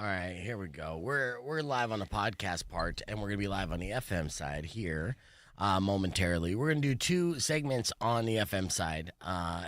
All right, here we go. We're live on the podcast part, and we're gonna be live on the FM side here momentarily. We're gonna do two segments on the FM side,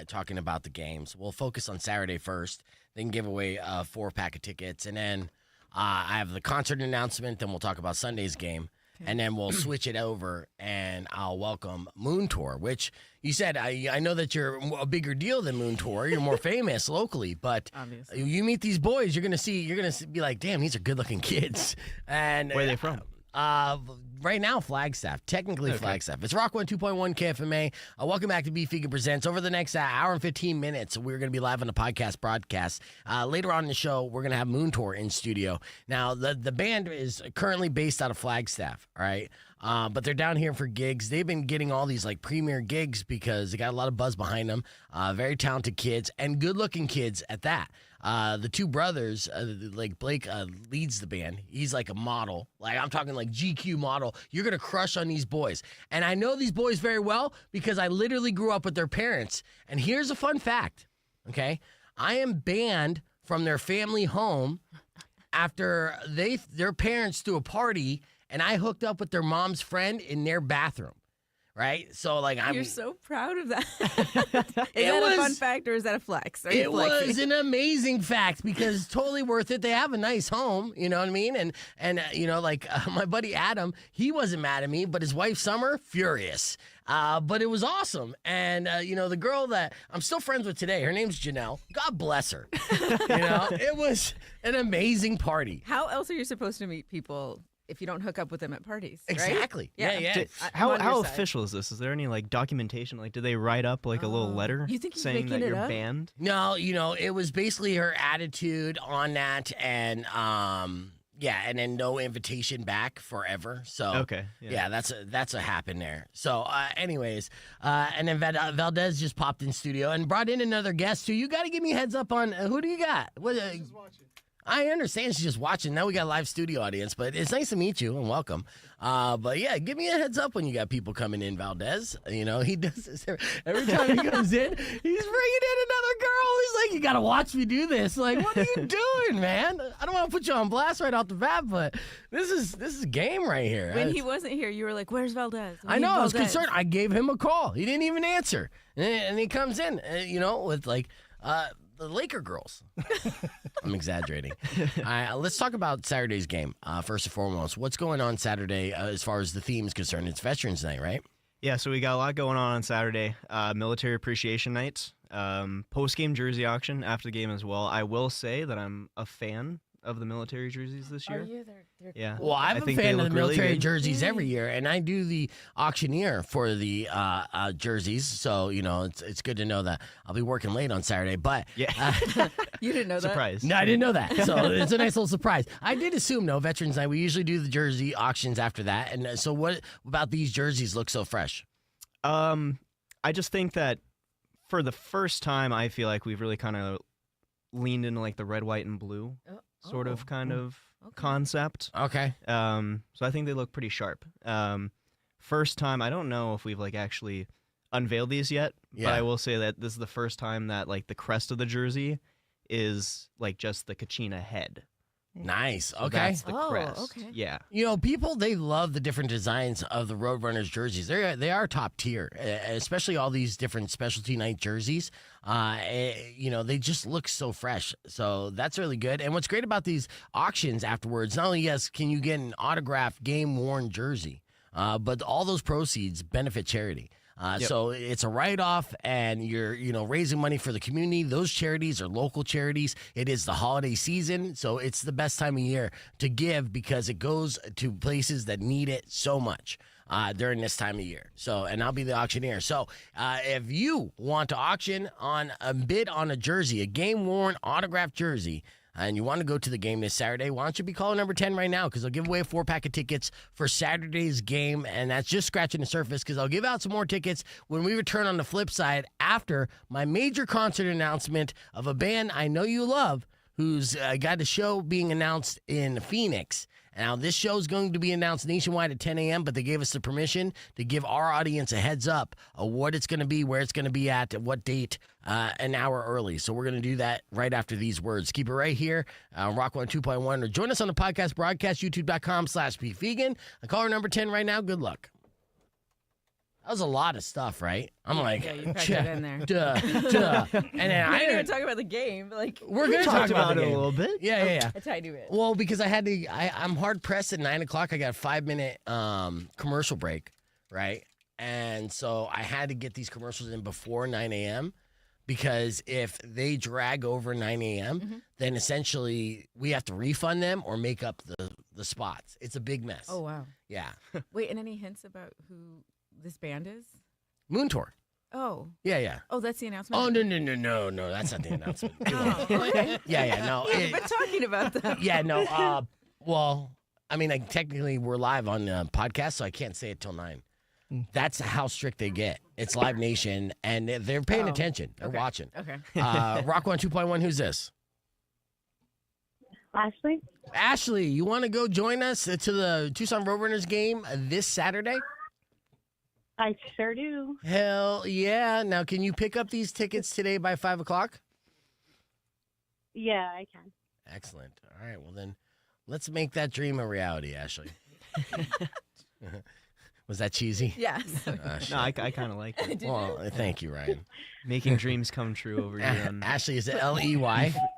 talking about the games. We'll focus on Saturday first, then give away a 4-pack of tickets, and then I have the concert announcement. Then we'll talk about Sunday's game. And then we'll switch it over, and I'll welcome Moontour, which you said, I know that you're a bigger deal than Moontour. You're more famous locally, but obviously, you meet these boys, you're gonna be like, damn, these are good-looking kids. And where are they from? Right now, Flagstaff. Technically, Flagstaff. It's Rock 102.1 KFMA. Welcome back to Beef Vegan Presents. Over the next hour and 15 minutes, we're going to be live on the podcast broadcast. Later on in the show, we're going to have Moontour in studio. Now, the band is currently based out of Flagstaff, all right? But they're down here for gigs. They've been getting all these like premier gigs because they got a lot of buzz behind them. Very talented kids and good-looking kids at that. The two brothers, like Blake leads the band. He's like a model. Like I'm talking like GQ model. You're going to crush on these boys. And I know these boys very well because I literally grew up with their parents. And here's a fun fact, okay? I am banned from their family home after their parents threw a party and I hooked up with their mom's friend in their bathroom. Right? So, like, You're so proud of that. Is that a fun fact or is that a flex? It was an amazing fact because it's totally worth it. They have a nice home, you know what I mean? And you know, like, my buddy Adam, he wasn't mad at me, but his wife Summer, furious. But it was awesome. And, you know, the girl that I'm still friends with today, her name's Janelle. God bless her. You know, it was an amazing party. How else are you supposed to meet people if you don't hook up with them at parties? Exactly. Right? Yeah. How official is this? Is there any like documentation? Like, did they write up like a little letter saying that you're banned? No, you know, it was basically her attitude on that, and and then no invitation back forever. So yeah, that's a happen there. So anyways, and then Valdez just popped in studio and brought in another guest too. You got to give me a heads up on who do you got? What? Just watching. I understand she's just watching. Now we got a live studio audience, but it's nice to meet you and welcome. But yeah, give me a heads up when you got people coming in, Valdez. You know, he does this every time he comes in. He's bringing in another girl. He's like, you got to watch me do this. Like, what are you doing, man? I don't want to put you on blast right off the bat, but this is game right here. When he wasn't here, you were like, where's Valdez? I know. I was concerned. I gave him a call. He didn't even answer. And he comes in, you know, with like... the Laker girls. I'm exaggerating. All right, let's talk about Saturday's game. First and foremost, what's going on Saturday as far as the theme is concerned? It's Veterans Night, right? Yeah, so we got a lot going on Saturday. Military Appreciation Night, post-game jersey auction after the game as well. I will say that I'm a fan of the military jerseys this year. Are you? They're yeah. cool. Well, I'm a fan of the military jerseys every year, and I do the auctioneer for the jerseys. So, you know, it's good to know that I'll be working late on Saturday. But yeah, you didn't know that? Surprise. No, I didn't know that. So it's a nice little surprise. I did assume, though, Veterans Night, we usually do the jersey auctions after that. And so what about these jerseys look so fresh? I just think that for the first time, I feel like we've really kind of leaned into like the red, white, and blue sort of kind of concept. Okay. So I think they look pretty sharp. First time, I don't know if we've like actually unveiled these yet, but I will say that this is the first time that like the crest of the jersey is like just the Kachina head. Nice. So Okay. that's the crest. Okay. Yeah. You know, people, they love the different designs of the Roadrunners jerseys. They are top tier, especially all these different specialty night jerseys. You know, they just look so fresh. So that's really good. And what's great about these auctions afterwards, not only, yes, can you get an autographed game-worn jersey, but all those proceeds benefit charity. So it's a write-off, and you're, you know, raising money for the community. Those charities are local charities. It is the holiday season, so it's the best time of year to give because it goes to places that need it so much during this time of year. So, and I'll be the auctioneer. So if you want to auction on a bid on a jersey, a game-worn autographed jersey, and you want to go to the game this Saturday, why don't you be calling number 10 right now, because I'll give away a 4-pack of tickets for Saturday's game, and that's just scratching the surface because I'll give out some more tickets when we return on the flip side after my major concert announcement of a band I know you love who's got a show being announced in Phoenix. Now, this show is going to be announced nationwide at 10 a.m., but they gave us the permission to give our audience a heads up of what it's going to be, where it's going to be at what date, an hour early. So we're going to do that right after these words. Keep it right here on Rock 102.1, or join us on the podcast broadcast, youtube.com/BeFegan. Caller number 10 right now. Good luck. That was a lot of stuff, right? I'm like, yeah, you packed it in there. duh. And then I didn't even talk about the game. Like, we're going to talk about it it a little bit. Yeah. a tiny bit. Well, because I'm hard pressed at 9 o'clock. I got a 5-minute commercial break, right? And so I had to get these commercials in before 9 a.m. because if they drag over 9 a.m., then essentially we have to refund them or make up the spots. It's a big mess. Oh, wow. Yeah. Wait, and any hints about who this band is? Moontour. Oh. Yeah. Oh, that's the announcement? Oh, no. That's not the announcement. Oh, okay. Yeah, no. Yeah, we've been talking about that. Yeah, no. Well, I mean, technically we're live on the podcast, so I can't say it till 9. That's how strict they get. It's Live Nation, and they're paying attention. They're watching. Okay. Rock 102.1, who's this? Ashley? Ashley, you want to go join us to the Tucson Roadrunners game this Saturday? I sure do. Hell yeah. Now, can you pick up these tickets today by 5 o'clock? Yeah, I can. Excellent. All right, well then, let's make that dream a reality, Ashley. Was that cheesy? Yes. No, I kind of like it. Well, thank you, Ryan. Making dreams come true over here on Ashley, is it Ley?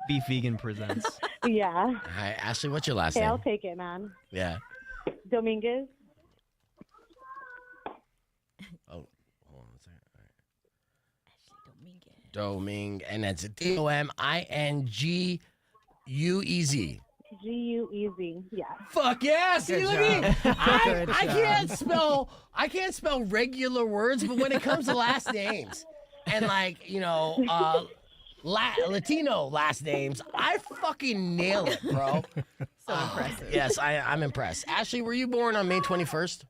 Beef Vegan Presents. Yeah. Hi, Ashley, what's your last Okay, name? I'll take it, man. Yeah. Dominguez. Oh, hold on a second. All right. Domingue, and that's Dominguez. G-U-E-Z. Yeah. Fuck yeah! See, Good look at me. job. Good I can't spell regular words, but when it comes to last names and Latino last names, I fucking nail it, bro. So impressive. Yes, I'm impressed. Ashley, were you born on May 21st?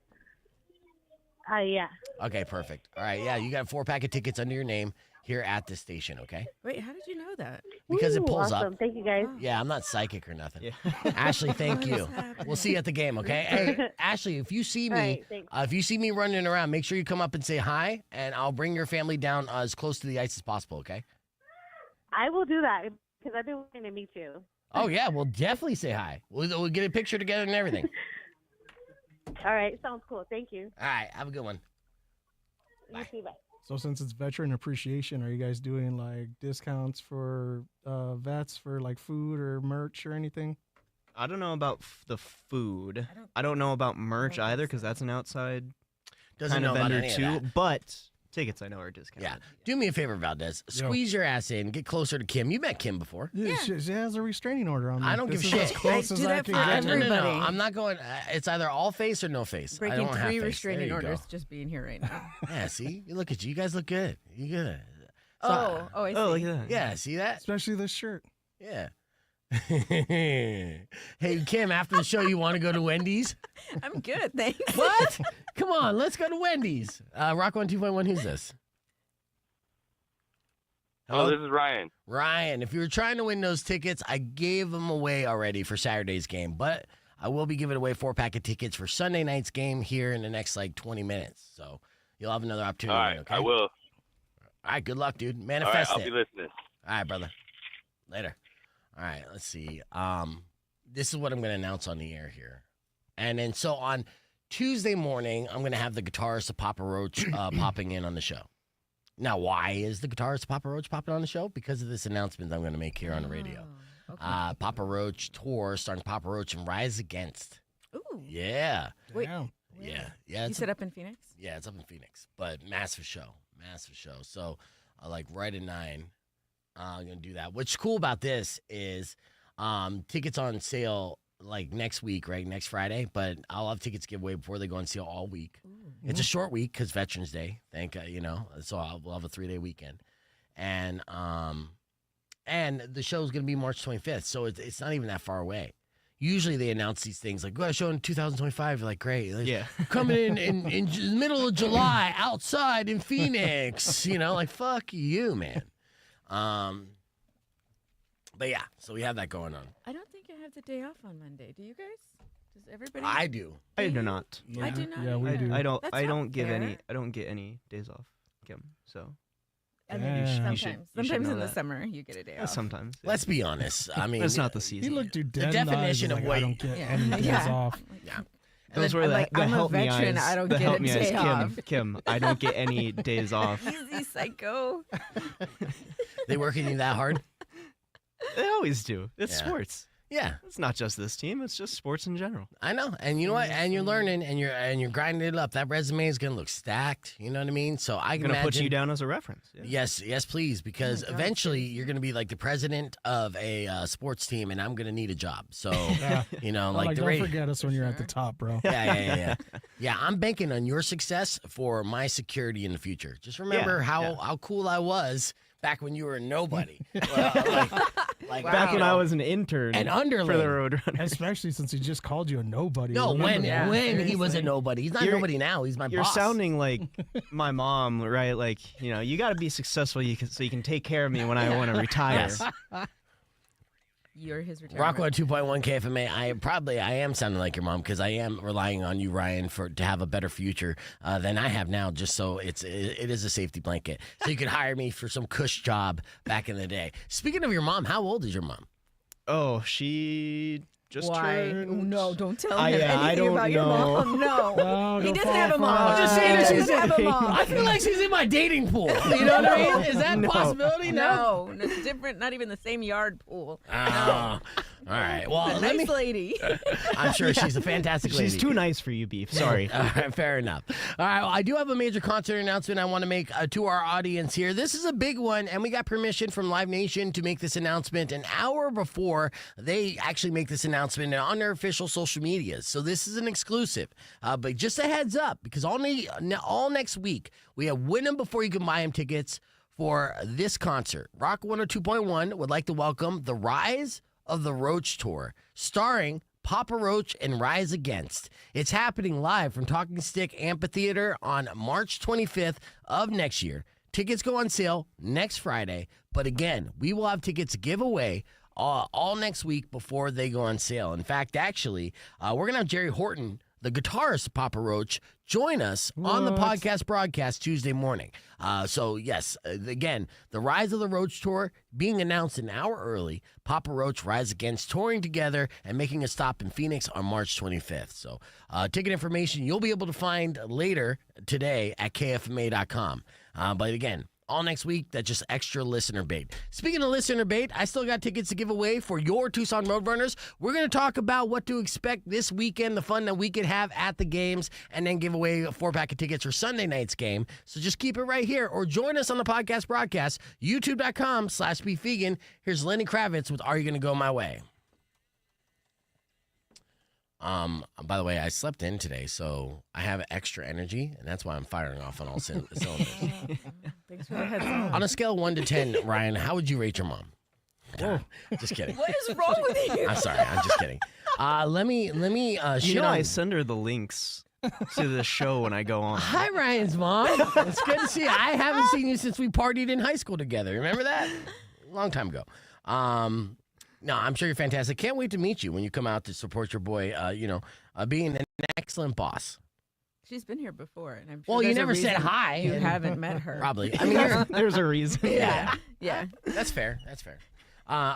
Yeah. Okay, perfect. All right, yeah, you got a 4-pack of tickets under your name here at the station, okay? Wait, how did you know that? Because it Ooh, pulls awesome. up. Thank you, guys. Yeah, I'm not psychic or nothing. Yeah. Ashley, thank What you. is happening? We'll see you at the game, okay? Hey, Ashley, if you see All me, right, thanks. if you see me running around, make sure you come up and say hi, and I'll bring your family down as close to the ice as possible, okay? I will do that because I've been wanting to meet you. Oh yeah, we'll definitely say hi. We'll get a picture together and everything. All right. Sounds cool. Thank you. All right, have a good one. You too, bye. So since it's Veteran Appreciation, are you guys doing like discounts for vets for like food or merch or anything? I don't know about the food. I don't know about merch either because that's an outside Doesn't kind know of about vendor any of too. that. But tickets I know are discounted. Yeah, do me a favor, Valdez. Squeeze your ass in. Get closer to Kim. You met Kim before. Yeah, she has a restraining order on me. I don't This give is shit. As close I as do I that can for get. No. everybody. I'm not going. It's either all face or no face. I Breaking don't have 3 face. restraining There you go. orders just being here right now. Yeah, see, you look at you. You guys look good. You good? So, I see. Oh, look at that. yeah. See that? Especially this shirt. Yeah. Hey, Kim. After the show, you want to go to Wendy's? I'm good, thanks. What? Come on, let's go to Wendy's. Rock 102.1. Who's this? Hello, this is Ryan. Ryan, if you were trying to win those tickets, I gave them away already for Saturday's game, but I will be giving away 4-pack of tickets for Sunday night's game here in the next 20 minutes. So you'll have another opportunity. All right, okay? I will. All right, good luck, dude. All right, Manifest I'll it. be listening. All right, brother. Later. All right, let's see. This is what I'm going to announce on the air here. And then so on Tuesday morning, I'm going to have the guitarist of Papa Roach popping in on the show. Now, why is the guitarist of Papa Roach popping on the show? Because of this announcement I'm going to make here on the radio. Oh, okay. Papa Roach tour starring Papa Roach and Rise Against. Ooh. Yeah. Wait. Damn. Yeah. You It's set up in Phoenix? yeah, it's up in Phoenix, but massive show. So, right at 9, I'm going to do that. What's cool about this is tickets on sale next week, right? Next Friday, but I'll have tickets giveaway before they go on sale all week. Ooh. It's a short week because Veterans Day, so we'll have a 3-day weekend. And the show's going to be March 25th, so it's not even that far away. Usually they announce these things like, "Go show in 2025." You're like, great. Yeah. Coming in the middle of July outside in Phoenix. Fuck you, man. But yeah, so we have that going on. I don't think I have the day off on Monday. Do you guys? Does everybody? I do. I do not. I do not. Yeah, we either. do. I don't. That's I not don't give fair. any. I don't get any days off, Kim. So I mean, Yeah. sometimes, you should sometimes know in the that. summer you get a day off. sometimes. Yeah. Let's be honest. I mean, It's not the He season. looked you The dead in the eyes, definition he's of like, what- I don't get Yeah. any days Yeah. off. yeah. Those were I'm the, like, the I'm a help me veteran, eyes. I don't the get help a me eyes. day off. Kim, I don't get any days off. Easy, psycho. They working you that hard? They always do. It's Yeah. sports. Yeah, It's not just this team. It's just sports in general. I know. And you know what? And you're learning, and you're grinding it up. That resume is gonna look stacked. You know what I mean? So I I'm can gonna put imagine. you down as a reference. Yeah. Yes, please, because Oh my God, eventually you're going to be like the president of a sports team, and I'm going to need a job. So, Yeah. you know, Like, like the don't rate. forget us when you're at the top, bro. Yeah. Yeah, I'm banking on your success for my security in the future. Just remember how cool I was back when you were a nobody. Like Back when Wow. I was an intern An for underling. the Roadrunners. Especially since he just called you a nobody. No, Remember that? when he was a seriously. nobody. He's not You're- nobody now. He's my You're boss. sounding like my mom, right? Like, you got to be successful so you can take care of me when I want to retire. Yes. You're his retirement. Rockwell 2.1 KFMA. I am sounding like your mom because I am relying on you, Ryan, to have a better future than I have now. Just so it is a safety blanket, so you could hire me for some cush job back in the day. Speaking of your mom, how old is your mom? Oh, she just Why? turned. No, don't tell I- him I anything don't about your know. mom. No. No, He don't doesn't fall have a for mom. it. I'm just saying He that she's doesn't have a mom. I feel like she's in my dating pool. You know what I mean? Is that a No. possibility? No, it's different. Not even the same yard pool. Oh, all right. Well, A let nice me. lady. I'm sure she's a fantastic lady. She's too nice for you, Beef. Sorry. All right, fair enough. All right, well, I do have a major concert announcement I want to make to our audience here. This is a big one, and we got permission from Live Nation to make this announcement an hour before they actually make this announcement on their official social medias. So this is an exclusive. But just a heads up, because all next week, we have Win 'em Before You Can Buy 'em tickets for this concert. Rock 102.1 would like to welcome The Rise of the Roach Tour, starring Papa Roach and Rise Against. It's happening live from Talking Stick Amphitheater on March 25th of next year. Tickets go on sale next Friday, but again, we will have tickets to give away all next week before they go on sale. In fact, actually, we're going to have Jerry Horton, the guitarist of Papa Roach, join us on the What? podcast broadcast Tuesday morning. So, yes, again, the Rise of the Roach Tour being announced an hour early. Papa Roach, Rise Against, touring together and making a stop in Phoenix on March 25th. So, ticket information you'll be able to find later today at kfma.com. But again, all next week, that's just extra listener bait. Speaking of listener bait, I still got tickets to give away for your Tucson Roadrunners. We're going to talk about what to expect this weekend, the fun that we could have at the games, and then give away a 4-pack of tickets for Sunday night's game. So just keep it right here or join us on the podcast broadcast, youtube.com/beefvegan. Here's Lenny Kravitz with Are You Gonna Go My Way? By the way, I slept in today, so I have extra energy, and that's why I'm firing off on all cylinders. Thanks for the heads up. On a scale of 1 to 10, Ryan, how would you rate your mom? Just kidding. What is wrong with you? I'm sorry. I'm just kidding. Let me shit I on. send her the links to the show when I go on. Hi, Ryan's mom. It's good to see you. I haven't seen you since we partied in high school together. Remember that? Long time ago. No, I'm sure you're fantastic. Can't wait to meet you when you come out to support your boy, being an excellent boss. She's been here before, and I'm sure Well, you there's a never said reason hi. You and- haven't met her. Probably. I mean, you're, There's a reason. yeah. Yeah. That's fair. That's fair.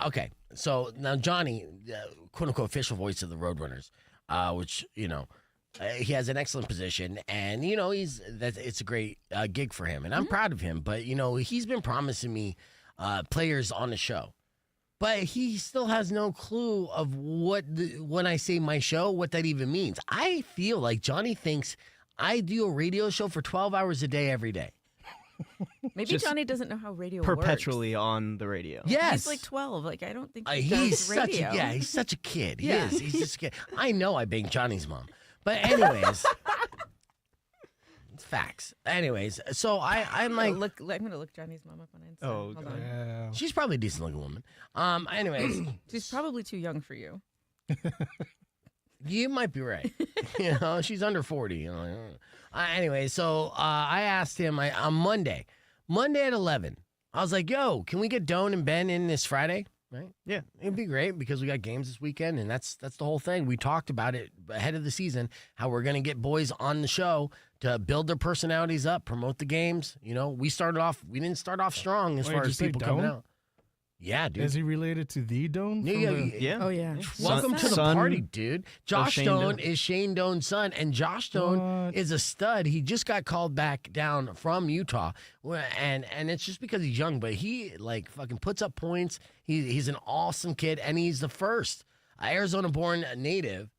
Okay. So now Johnny, quote unquote, official voice of the Roadrunners, which, he has an excellent position, and it's a great gig for him, and I'm proud of him. But he's been promising me players on the show, but he still has no clue of when I say my show, what that even means. I feel like Johnny thinks I do a radio show for 12 hours a day every day. Maybe Just Johnny doesn't know how radio Perpetually works. on the radio. Yes, He's like 12. Like, I don't think he he's does such radio. he's such a kid. He Yeah. is. He's just a kid. I know I banged Johnny's mom, but anyways, it's facts. Anyways, so I'm like, I'm going to look Johnny's mom up on Insta. Oh, Hold God. on. Yeah. she's probably a decent looking woman. Anyways, She's probably too young for you. you might be right. She's under 40. Anyway, so I asked him on Monday at 11. I was like, "Yo, can we get Doan and Ben in this Friday?" right? Yeah. It'd be great because we got games this weekend, and that's the whole thing. We talked about it ahead of the season, how we're going to get boys on the show to build their personalities up, promote the games. You know, we didn't start off strong as Wait, far did as you say people coming Doan? out. Yeah, dude. Is he related to the Doan? Yeah. Oh yeah. Welcome to the Son party, dude. Josh Shane Doan Doan. is Shane Doan's son, and Josh Doan What? is a stud. He just got called back down from Utah, and it's just because he's young, but he like fucking puts up points. He's an awesome kid, and he's the first Arizona-born native,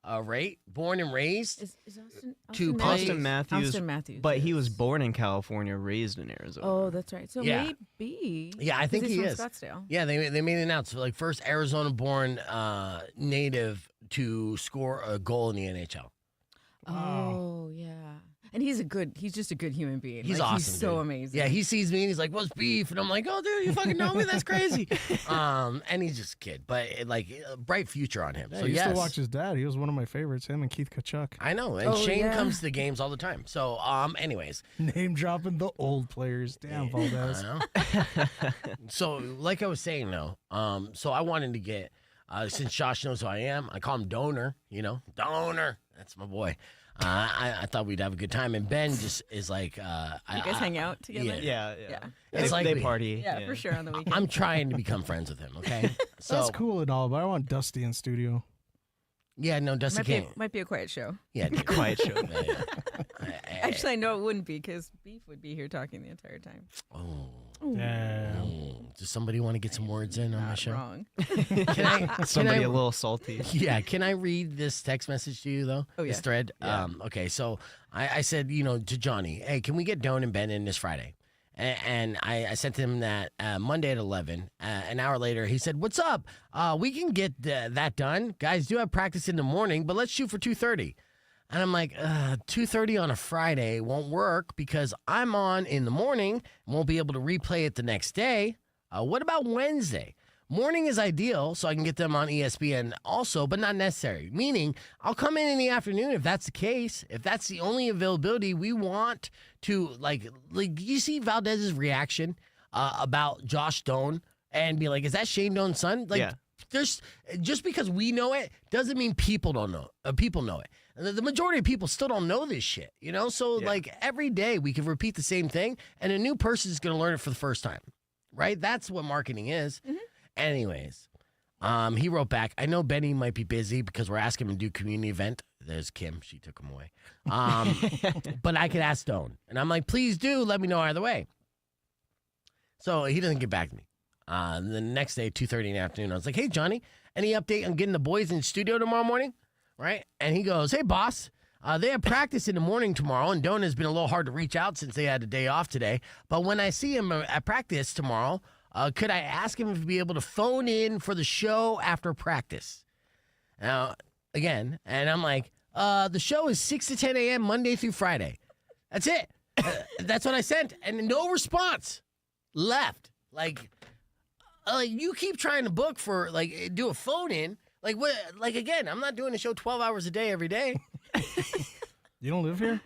right? Born and raised. Is Austin To play- Austin Matthews. Austin Matthews. But he yes. was born in California, raised in Arizona. Oh, that's right. So Yeah. maybe. Yeah, I 'cause think he's he from is. Scottsdale. Yeah, they made an announcement like first Arizona-born native to score a goal in the NHL. Wow. Oh yeah. And he's just a good human being. He's Like, awesome. He's so dude. amazing. Yeah, he sees me and he's like, "What's beef?" And I'm like, "Oh, dude, you fucking know me? That's crazy." And he's just a kid, but a bright future on him. Yeah, so I used yes, to watch his dad. He was one of my favorites. Him and Keith Kachuk. I know. And Oh, Shane yeah. comes to the games all the time. So, anyways, Name dropping the old players. Damn, Valdez. I know. So, like I was saying, though, so I wanted to get since Josh knows who I am, I call him Donor. You know, Donor. That's my boy. I thought we'd have a good time, and Ben just is like, You guys hang out together. yeah. Yeah. Yeah. It's They, like they we- party. Yeah, for sure on the weekend. I'm trying to become friends with him. Okay, so That's cool and all, but I want Dusty in studio. yeah, no, Dusty can't. might be a quiet show. Yeah, dude. Quiet show. Yeah, yeah. Actually, I know it wouldn't be because Beef would be here talking the entire time. Oh. Damn. Does somebody want to get some words in on my Not show? wrong. Somebody a little salty. Yeah, can I read this text message to you though? Oh, This yeah. thread. Yeah. Okay, so I said, to Johnny, hey, can we get Doan and Ben in this Friday? And I sent him that Monday at 11. An hour later, he said, "What's up? We can get that done. Guys do have practice in the morning, but let's shoot for 2:30." And I'm like, 2:30 on a Friday won't work because I'm on in the morning and won't be able to replay it the next day. What about Wednesday? Morning is ideal, so I can get them on ESPN also, but not necessary. Meaning, I'll come in the afternoon if that's the case. If that's the only availability we want to, like you see Valdez's reaction about Josh Doan and be like, "Is that Shane Doan's son?" Like, Yeah. there's just because we know it doesn't mean people don't know. People know it. And the majority of people still don't know this shit, So Yeah. like every day we can repeat the same thing, and a new person is going to learn it for the first time, right? That's what marketing is. Anyways, he wrote back, "I know Benny might be busy because we're asking him to do community event." There's Kim. She took him away. But I could ask Stone. And I'm like, "Please do let me know either way." So he doesn't get back to me. The next day, 2:30 in the afternoon, I was like, "Hey, Johnny, any update on getting the boys in the studio tomorrow morning?" Right? And he goes, "Hey, boss, they have practice in the morning tomorrow, and Dona has been a little hard to reach out since they had a day off today. But when I see him at practice tomorrow, could I ask him if he'd be able to phone in for the show after practice?" Now, again, and I'm like, the show is 6 to 10 a.m. Monday through Friday. That's it. That's what I sent. And no response. Left. Like, you keep trying to book for, do a phone in. Like, what? Like, again, I'm not doing the show 12 hours a day every day. You don't live here?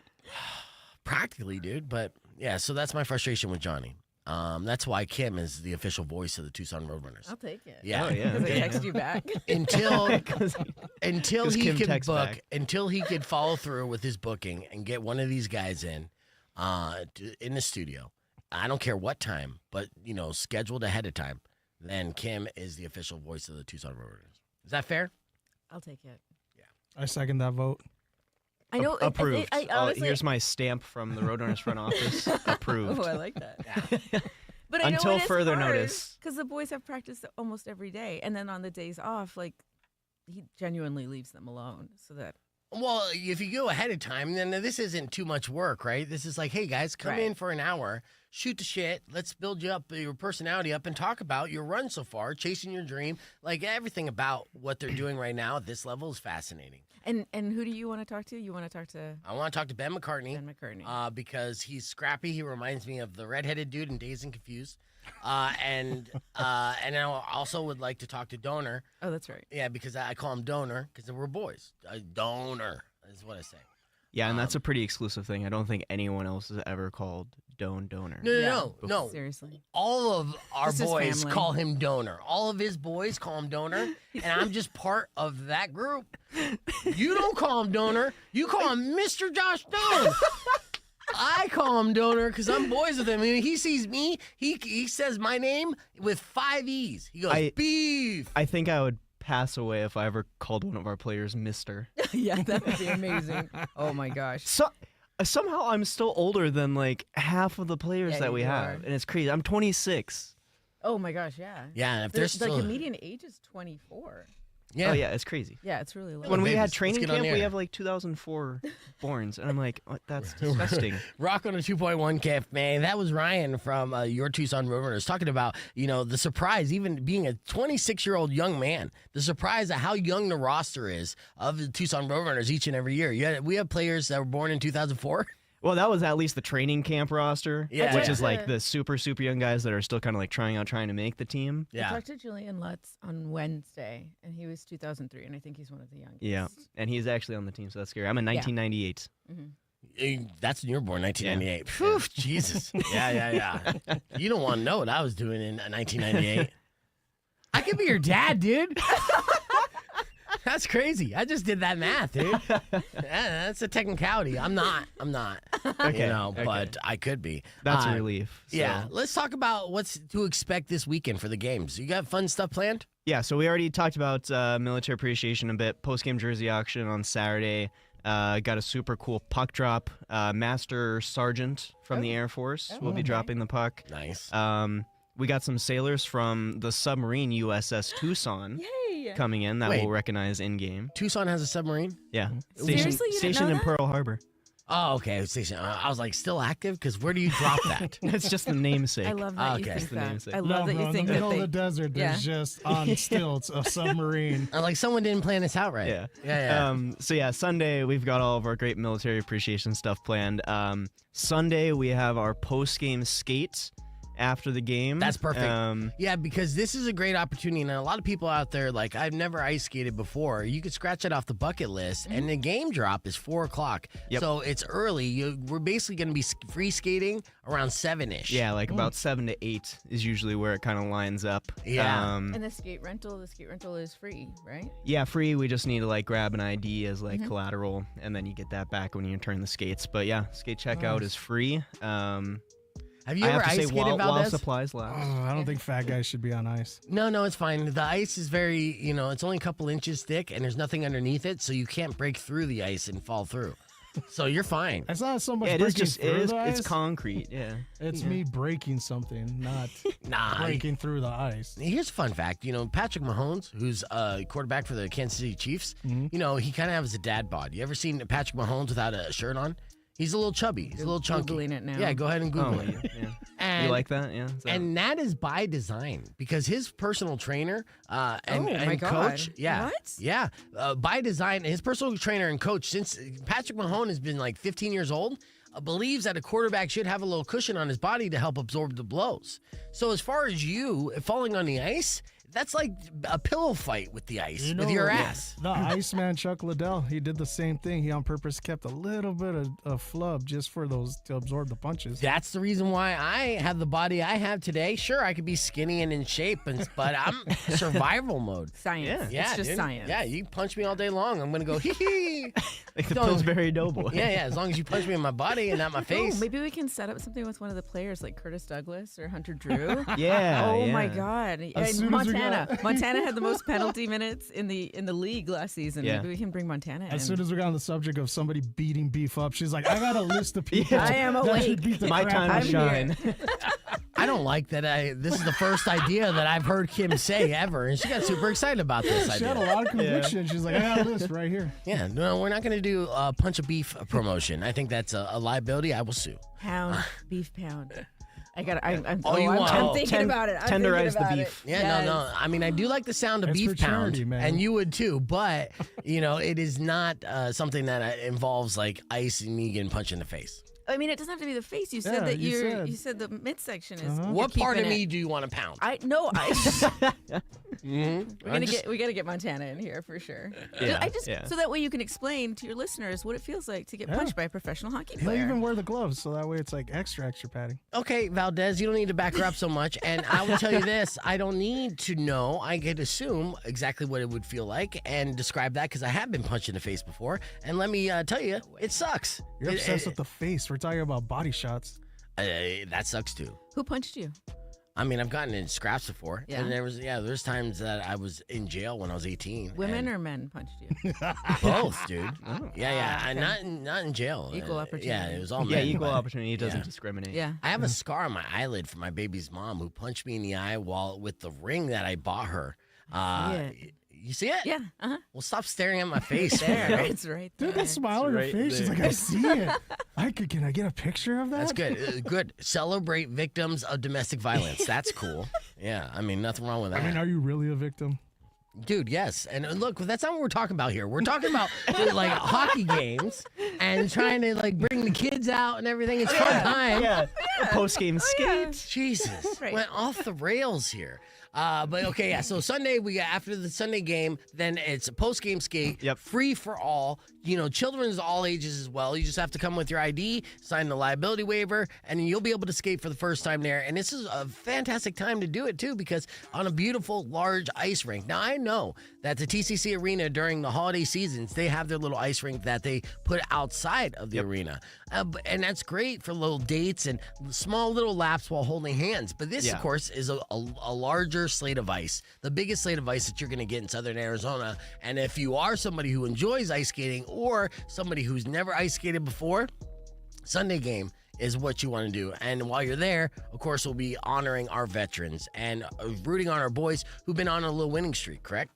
Practically, dude. But, yeah, so that's my frustration with Johnny. That's why Kim is the official voice of the Tucson Roadrunners. I'll take it. Yeah. Oh, yeah. Because I text you back. Until he Kim could texts book, back. until he could follow through with his booking and get one of these guys in the studio. I don't care what time, but scheduled ahead of time. Then Kim is the official voice of the Tucson Roadrunners. Is that fair? I'll take it. I second that vote. I know. Approved. I honestly, Here's my stamp from the Roadrunners front office. Approved. Oh, I like that. Yeah. But I know Until it is further hard, notice. because the boys have practice almost every day, and then on the days off, he genuinely leaves them alone, so that Well, if you go ahead of time, then this isn't too much work, right? This is like, hey, guys, come Right. in for an hour, shoot the shit, let's build you up, your personality up, and talk about your run so far, chasing your dream. Like, everything about what they're doing right now at this level is fascinating. And who do you want to talk to? You want to talk to I want to talk to Ben McCartney. Ben McCartney? Because he's scrappy. He reminds me of the redheaded dude in Dazed and Confused. And I also would like to talk to Donor. Oh, that's right. Yeah, because I call him Donor because we're boys. Donor is what I say. Yeah, and that's a pretty exclusive thing. I don't think anyone else has ever called Doan Donor. No. Seriously. All of our This is boys family. call him Donor. All of his boys call him Donor, and I'm just part of that group. You don't call him Donor. You call him Mr. Josh Doan. I call him Donor because I'm boys with him. And he sees me, he says my name with 5 E's. He goes, beef. I think I would pass away if I ever called one of our players Mister. Yeah, that would be amazing. Oh my gosh. So somehow I'm still older than like half of the players Yeah, that we you have, are. and it's crazy. I'm 26. Oh my gosh, yeah. Yeah, and if The, there's still... the median age is 24. Oh yeah, it's crazy. Yeah, it's really low. When we babies, had let's training get on camp, the we air. have like 2004 borns, and I'm like, what? That's disgusting. Rock on a 2.1 camp, man. That was Ryan from your Tucson Roadrunners talking about, the surprise, even being a 26-year-old young man, the surprise at how young the roster is of the Tucson Roadrunners each and every year. We have players that were born in 2004. Well, that was at least the training camp roster, Yeah. which is Yeah. like the super young guys that are still kind of like trying to make the team. I talked to Julian Lutz on Wednesday, and he was 2003, and I think he's one of the youngest. Yeah, and he's actually on the team, so that's scary. I'm in 1998. That's when you were born, 1998. Phew, Jesus. Yeah. You don't want to know what I was doing in 1998. I could be your dad, dude. That's crazy. I just did that math, dude. That's a technicality. I'm not. Okay, but I could be. That's a relief. So. Yeah. Let's talk about what's to expect this weekend for the games. You got fun stuff planned? Yeah, so we already talked about military appreciation a bit. Post-game jersey auction on Saturday. Got a super cool puck drop. Master Sergeant from the Air Force will be dropping the puck. Nice. We got some sailors from the submarine USS Tucson coming in that we'll recognize in-game. Tucson has a submarine? Yeah. Seriously? You didn't Stationed know in that? Pearl Harbor. Oh, okay. Station. I was like, still active? Because where do you drop that? It's just the namesake. I love that Okay. you It's think the that. namesake. I love that bro, you think in the that middle they... of the desert, there's just on stilts a submarine. Like someone didn't plan this out right. Yeah. So yeah, Sunday we've got all of our great military appreciation stuff planned. Sunday we have our post-game skate after the game. That's perfect. Yeah, because this is a great opportunity, and a lot of people out there, like, I've never ice skated before. You could scratch it off the bucket list, and the game drop is 4 o'clock. Yep. So it's early. We're basically going to be free skating around 7-ish. Yeah, like about 7 to 8 is usually where it kind of lines up. Yeah. And the skate rental is free, right? Yeah, free. We just need to like grab an ID as like collateral, and then you get that back when you return the skates. But yeah, skate checkout is free. Have you I ever have to ice say skated, while Valdez? supplies last. I don't think fat guys should be on ice. No, it's fine. The ice is very, it's only a couple inches thick, and there's nothing underneath it, so you can't break through the ice and fall through. So you're fine. It's not so much Yeah, it is breaking just through the it's ice. concrete. Yeah. It's me breaking something, not Nah. breaking through the ice. Here's a fun fact. Patrick Mahomes, who's a quarterback for the Kansas City Chiefs, he kind of has a dad bod. You ever seen Patrick Mahomes without a shirt on? He's a little chubby. He's a little chunky. Googling it now. Yeah, go ahead and Google it. Yeah. And, You like that? Yeah. and that is by design because his personal trainer and my God. coach, by design, his personal trainer and coach, since Patrick Mahomes has been like 15 years old, believes that a quarterback should have a little cushion on his body to help absorb the blows. So as far as you falling on the ice, that's like a pillow fight with the ice, with your ass. The Iceman Chuck Liddell, he did the same thing. He on purpose kept a little bit of flub just for those to absorb the punches. That's the reason why I have the body I have today. Sure, I could be skinny and in shape, but I'm survival mode. Science. Yeah, It's just dude. science. Yeah, you punch me all day long, I'm gonna go hee hee. Like the Don't- Pillsbury Doughboy. Yeah, as long as you punch me in my body and not my face. Oh, maybe we can set up something with one of the players like Curtis Douglas or Hunter Drew. Yeah. Oh yeah. my God! As And soon as we Montana had the most penalty minutes in the league last season. Yeah. Maybe we can bring Montana. As in. soon as we got on the subject of somebody beating beef up, she's like, I got a list of people. I am that should awake. beat the My crap time out to of you." shine. I don't like that. This is the first idea that I've heard Kim say ever, and she got super excited about this She had a idea. lot of conviction. She's like, I got a list right here. Yeah, no, we're not going to do a punch of beef promotion. I think that's a liability. I will sue. Pound beef pound. I got. I'm you want- I'm oh, thinking about it. I'm tenderize thinking the about beef. it. Yeah, Yes. no. I mean, I do like the sound of It's beef for charity, pound, man. and you would too. But it is not something that involves like ice and me getting punched in the face. I mean, it doesn't have to be the face. You said Yeah, that you you said. said the midsection is. Uh-huh. you're What part of keeping me it- do you want to pound? I no. I We gotta get Montana in here for sure. Yeah, So that way you can explain to your listeners what it feels like to get punched by a professional hockey They player. even wear the gloves, so that way it's like extra padding. Okay, Valdez, you don't need to back her up so much. And I will tell you this, I don't need to know. I could assume exactly what it would feel like and describe that because I have been punched in the face before. And let me tell you, it sucks. You're obsessed with the face. We're talking about body shots. That sucks too. Who punched you? I mean, I've gotten in scraps before. Yeah. And there's times that I was in jail when I was 18. Women or men punched you? Both, dude. Oh. Yeah. Okay. Not in jail. Equal opportunity. Yeah, it was all Yeah, men, equal but- opportunity doesn't yeah. discriminate. Yeah. I have a scar on my eyelid from my baby's mom who punched me in the eye while with the ring that I bought her. You see it? Yeah. Uh-huh. Well, stop staring at my face. There. man. It's right there. Dude, that smile on her right face. She's there. like, I see it. Can I get a picture of that? That's good. Good. Celebrate victims of domestic violence. That's cool. Yeah, I mean, nothing wrong with that. I mean, are you really a victim? Dude, yes. And look, that's not what we're talking about here. We're talking about like hockey games and trying to like bring the kids out and everything. It's fun time. Yeah. Post game yeah. skate. Jesus, Right. went off the rails here. But okay, yeah. So Sunday we got after the Sunday game, then it's a post game skate. Yep. Free for all. You know, children's all ages as well. You just have to come with your ID, sign the liability waiver, and you'll be able to skate for the first time there. And this is a fantastic time to do it too, because on a beautiful large ice rink. Now I know that the TCC Arena during the holiday seasons they have their little ice rink that they put outside of the arena, and that's great for little dates and small little laps while holding hands. But this, of course, is a larger slate of ice, the biggest slate of ice that you're going to get in Southern Arizona. And if you are somebody who enjoys ice skating or somebody who's never ice skated before, Sunday game is what you want to do. And while you're there, of course, we'll be honoring our veterans and rooting on our boys who've been on a little winning streak, correct?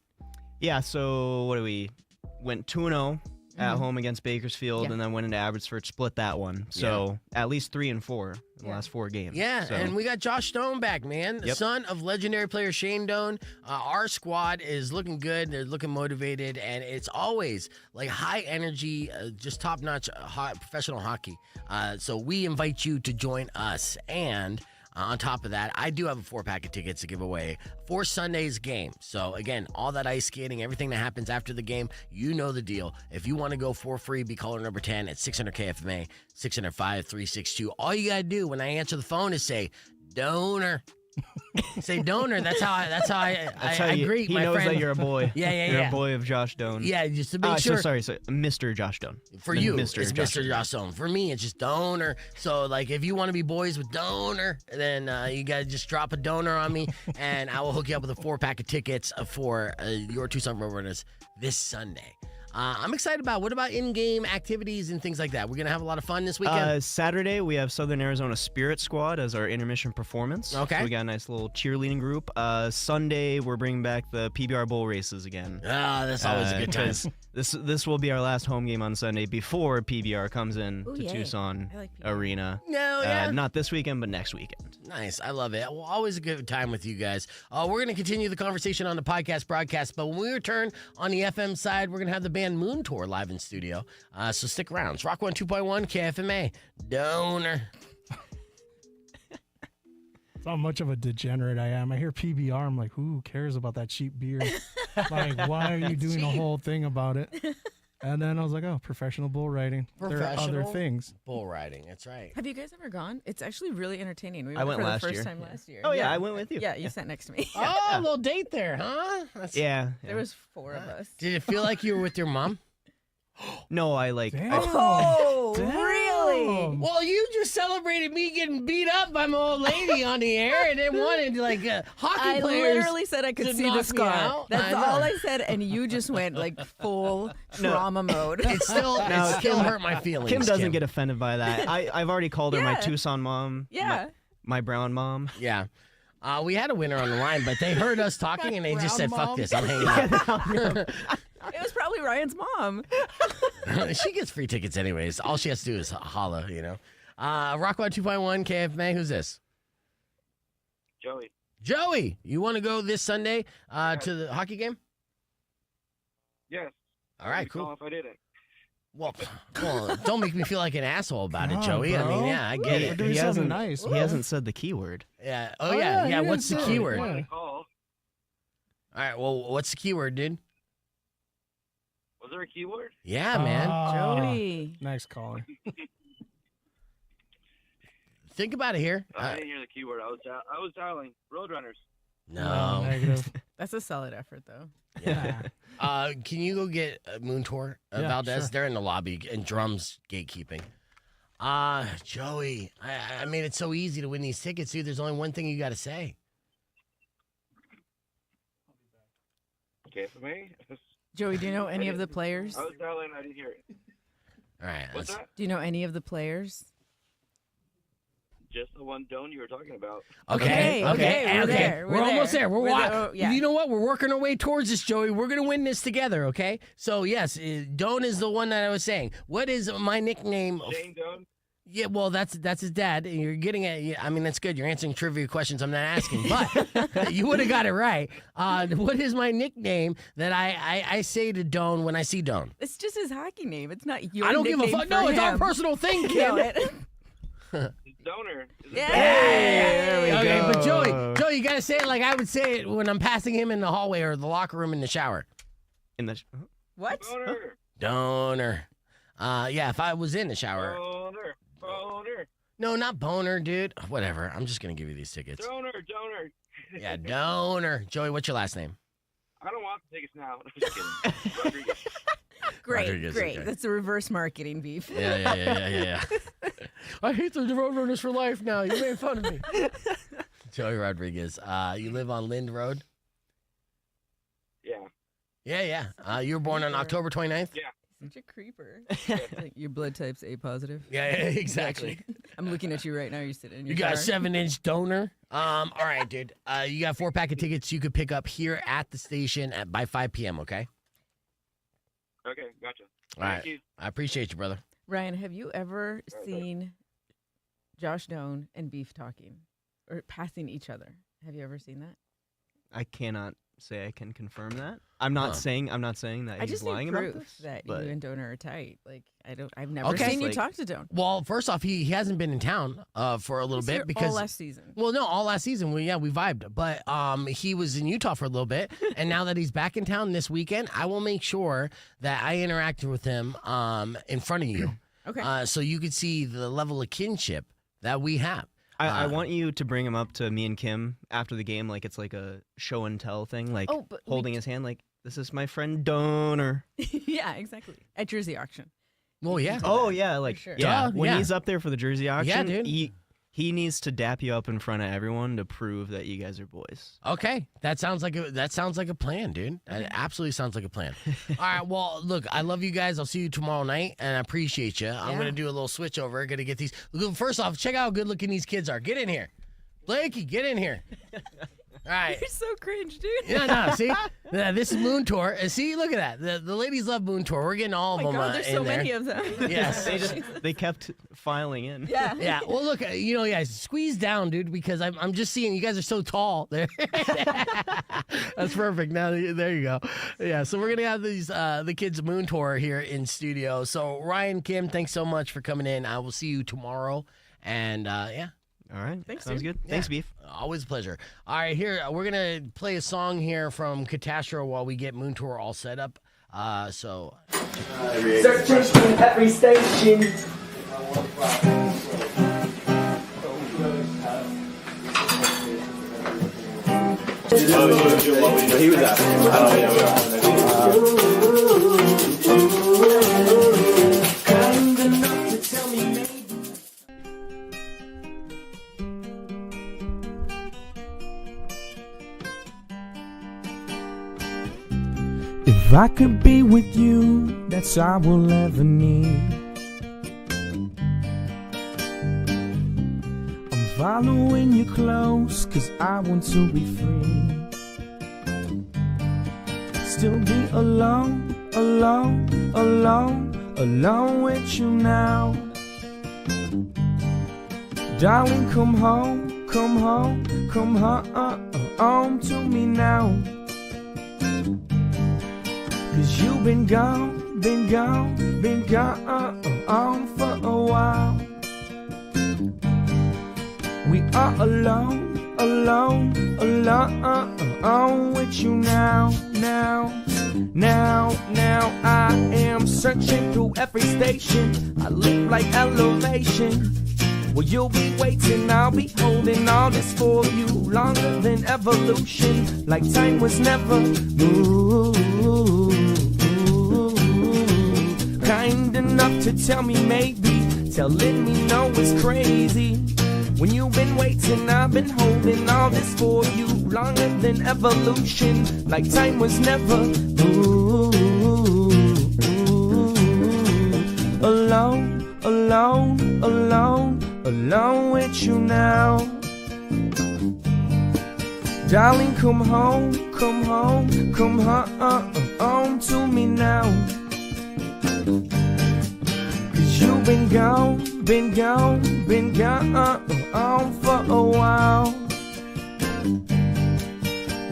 Yeah, so what do we went 2-0 at home against Bakersfield, Yeah. and then went into Abbotsford, split that one. So at least 3 and 4 in the last 4 games. Yeah, So- and we got Josh Stone back, man. Yep. Son of legendary player Shane Doan. Our squad is looking good. They're looking motivated, and it's always like high energy, just top-notch professional hockey. So we invite you to join us. And on top of that, I do have a 4-pack of tickets to give away for Sunday's game. So again, all that ice skating, everything that happens after the game, you know the deal. If you want to go for free, be caller number 10 at 600-KFMA, 605-362. All you got to do when I answer the phone is say, donor. Say donor. That's how I greet he my knows friend. that you're a boy. Yeah. You're a boy of Josh Doan. Yeah, just to make So sure. sorry, Mr. Josh Doan. For you, Mr. it's Josh Mr. Josh Stone. For me, it's just donor. So, like, if you want to be boys with donor, then you got to just drop a donor on me, and I will hook you up with a 4-pack of tickets for your Tucson Roadrunners this Sunday. I'm excited about. What about in-game activities and things like that? We're gonna have a lot of fun this weekend. Saturday, we have Southern Arizona Spirit Squad as our intermission performance. Okay. So we got a nice little cheerleading group. Sunday, we're bringing back the PBR Bowl races again. That's always a good time. 'cause This will be our last home game on Sunday before PBR comes in Ooh, to yay. Tucson I like PBR. Arena. No, yeah. Not this weekend, but next weekend. Nice. I love it. Well, always a good time with you guys. We're going to continue the conversation on the podcast broadcast, but when we return on the FM side, we're going to have the band Moontour live in studio. So stick around. It's Rock 102.1 KFMA. Donor. It's how much of a degenerate I am. I hear PBR. I'm like, who cares about that cheap beer? Like, why are you doing a whole thing about it? And then I was like, oh, professional bull riding. There are other Professional things. Bull riding. That's right. Have you guys ever gone? It's actually really entertaining. We I went for last the first year. time last year. Oh, yeah, I went with you. Yeah, you sat next to me. Oh, a little date there, huh? Yeah. There was 4 of us. Did it feel like you were with your mom? No, I like. Damn. Oh, Damn. really? Well, you just celebrated me getting beat up by my old lady on the air and then wanted like hockey I players. literally said I to could see knock the me scar. out? That's I know. all I said, and you just went like full trauma mode. It still hurt my feelings. Kim doesn't get offended by that. I've already called her my Yeah. Tucson mom. Yeah. My brown mom. Yeah. We had a winner on the line, but they heard us talking and they just said, Brown fuck mom. this, I'm hanging out. It was probably Ryan's mom. She gets free tickets anyways. All she has to do is holla, you know. Rock 2.1 KFMA, who's this? Joey. Joey, you want to go this Sunday to the hockey game? Yes. All right, I'd call cool. If I didn't. Well, don't make me feel like an asshole about it, Come on, Joey. I mean, bro. yeah, I get We're it. doing He something hasn't- nice. He hasn't said the keyword. Yeah. Oh, Oh, yeah. yeah, Yeah. he What's the didn't say it. keyword? Yeah. Call. All All right. Well, what's the keyword, dude? Was there a keyword? Yeah, man. Joey. Nice caller. Think about it here. I didn't hear the keyword. I was dialing Roadrunners. No. Negative. That's a solid effort, though. Yeah. Can you go get Moontour, Yeah, Valdez? sure. They're in the lobby and drums gatekeeping. Joey, I made it so easy to win these tickets, dude. There's only one thing you got to say. Okay, for me. Joey, do you know any of the players? I was dialing. I didn't hear it. All right. What's that? Do you know any of the players? Just the one Doan you were talking about. Okay. Okay, we're there, We're we're almost there. there. We're Oh, yeah. You know what? We're working our way towards this, Joey. We're gonna win this together. Okay. So yes, Doan is the one that I was saying. What is my nickname? Shane Doan. Yeah, well, that's his dad, and you're getting it. I mean, that's good. You're answering trivia questions I'm not asking, but you would have got it right. What is my nickname that I say to Doan when I see Doan? It's just his hockey name. It's not your I don't give a nickname fuck. for No, it's our him. personal thing, No, kid. Donor. Is it Yeah. There we Okay, go. but Joey, you gotta say it like I would say it when I'm passing him in the hallway or the locker room in the shower. In the What? Donor? Donor. Yeah, if I was in the shower. Donor. Donor. No, not boner, dude. Whatever. I'm just gonna give you these tickets. Donor. Yeah, donor. Joey, what's your last name? I don't want the tickets now. I'm just kidding. Rodriguez. Great, Rodriguez, great. okay. That's a reverse marketing beef. Yeah. I hate the Roadrunners for life now. You made fun of me. Joey Rodriguez. You live on Lind Road? Yeah. Yeah. You were born on October 29th? Yeah. Such a creeper. Like, your blood type's A positive. Yeah, exactly. I'm looking at you right now. You're sitting in your You got a shower. 7-inch donor. All right, dude. You got 4-pack of tickets you could pick up here at the station by 5 p.m., okay? Okay, gotcha. All right. Thank you. I appreciate you, brother. Ryan, have you ever seen Josh Doan and Beef talking or passing each other? Have you ever seen that? I cannot say I can confirm that. I'm not saying that I he's just lying need about proof this. that but you and Donor are tight. Like I've never Okay. seen you Like- talk to Doan. Well, first off, he hasn't been in town for a little He's bit here because all last season. well, no, all last season we vibed, but he was in Utah for a little bit, and now that he's back in town this weekend, I will make sure that I interact with him in front of you, Okay. so you could see the level of kinship that we have. I want you to bring him up to me and Kim after the game, like it's like a show and tell thing, like Oh, but we- holding his hand, like this is my friend Donor. yeah, exactly. At Jersey auction. Well, yeah. Oh yeah, like sure. yeah. Duh, When yeah. he's up there for the jersey auction, dude. he needs to dap you up in front of everyone to prove that you guys are boys. Okay, that sounds like a plan, dude. That absolutely sounds like a plan. All right, well, look, I love you guys. I'll see you tomorrow night, and I appreciate you. I'm Yeah. gonna do a little switch over. Gonna get these. Look, first off, check out how good looking these kids are. Get in here, Blakey. Get in here. All right. You're so cringe, dude. Yeah, no, see? This is Moontour. See, look at that. The ladies love Moontour. We're getting all Oh of my them God, there's in so there. many of them. Yes. They kept filing in. Yeah. Yeah. Well, look, guys, squeeze down, dude, because I'm just seeing you guys are so tall. There. That's perfect. Now, there you go. Yeah. So we're gonna have these the kids Moontour here in studio. So Ryan, Kim, thanks so much for coming in. I will see you tomorrow. And yeah. All right. Thanks, Sounds dude. good. Thanks, Beef. Always a pleasure. All right, here we're gonna play a song here from Catastro while we get Moontour all set up. So Searching every station. He was asking. I don't know. If I could be with you, that's all I will ever need. I'm following you close, cause I want to be free. Still be alone, alone, alone, alone with you now. Darling, come home, come home, come home to me now. Cause you've been gone, been gone, been gone for a while. We are alone, alone with you now. Now I am searching through every station. I live like elevation. Well, you'll be waiting, I'll be holding all this for you. Longer than evolution, like time was never. Kind enough to tell me maybe, telling me no is crazy. When you've been waiting, I've been holding all this for you. Longer than evolution, like time was never. Alone with you now. Darling, come home to me now. 'Cause you've been gone for a while.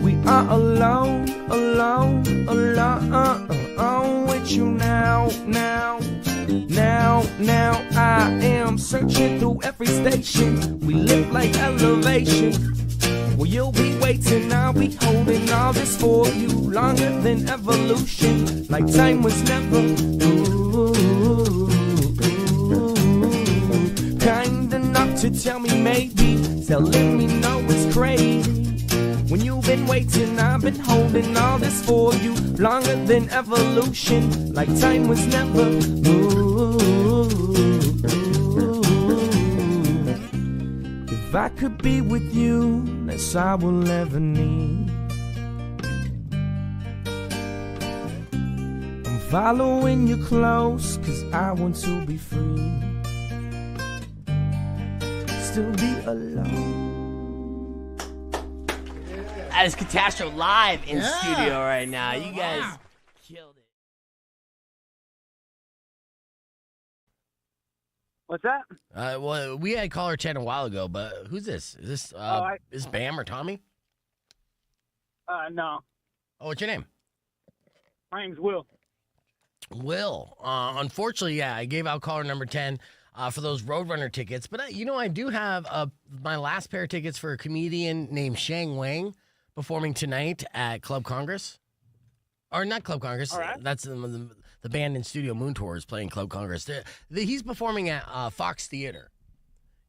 We are alone with you now. Now I am searching through every station. We live like elevation. Well, you'll be waiting, I'll be holding all this for you. Longer than evolution, like time was never. Kind enough to tell me maybe, telling me no is crazy. When you've been waiting, I've been holding all this for you. Longer than evolution, like time was never. If I could be with you, that's all I will ever need. I'm following you close, 'cause I want to be free. Still be alone. That is Catastro live in studio right now. You guys killed it. What's that? Well, we had caller chat a while ago, but who's this? Is this is Bam or Tommy? No. Oh, what's your name? My name's Will. Will. Unfortunately, I gave out caller number 10 for those Roadrunner tickets, but I do have my last pair of tickets for a comedian named Shang Wang performing tonight at Club Congress. Or not Club Congress. All right. That's the band in studio Moontour is playing Club Congress. He's performing at Fox Theater.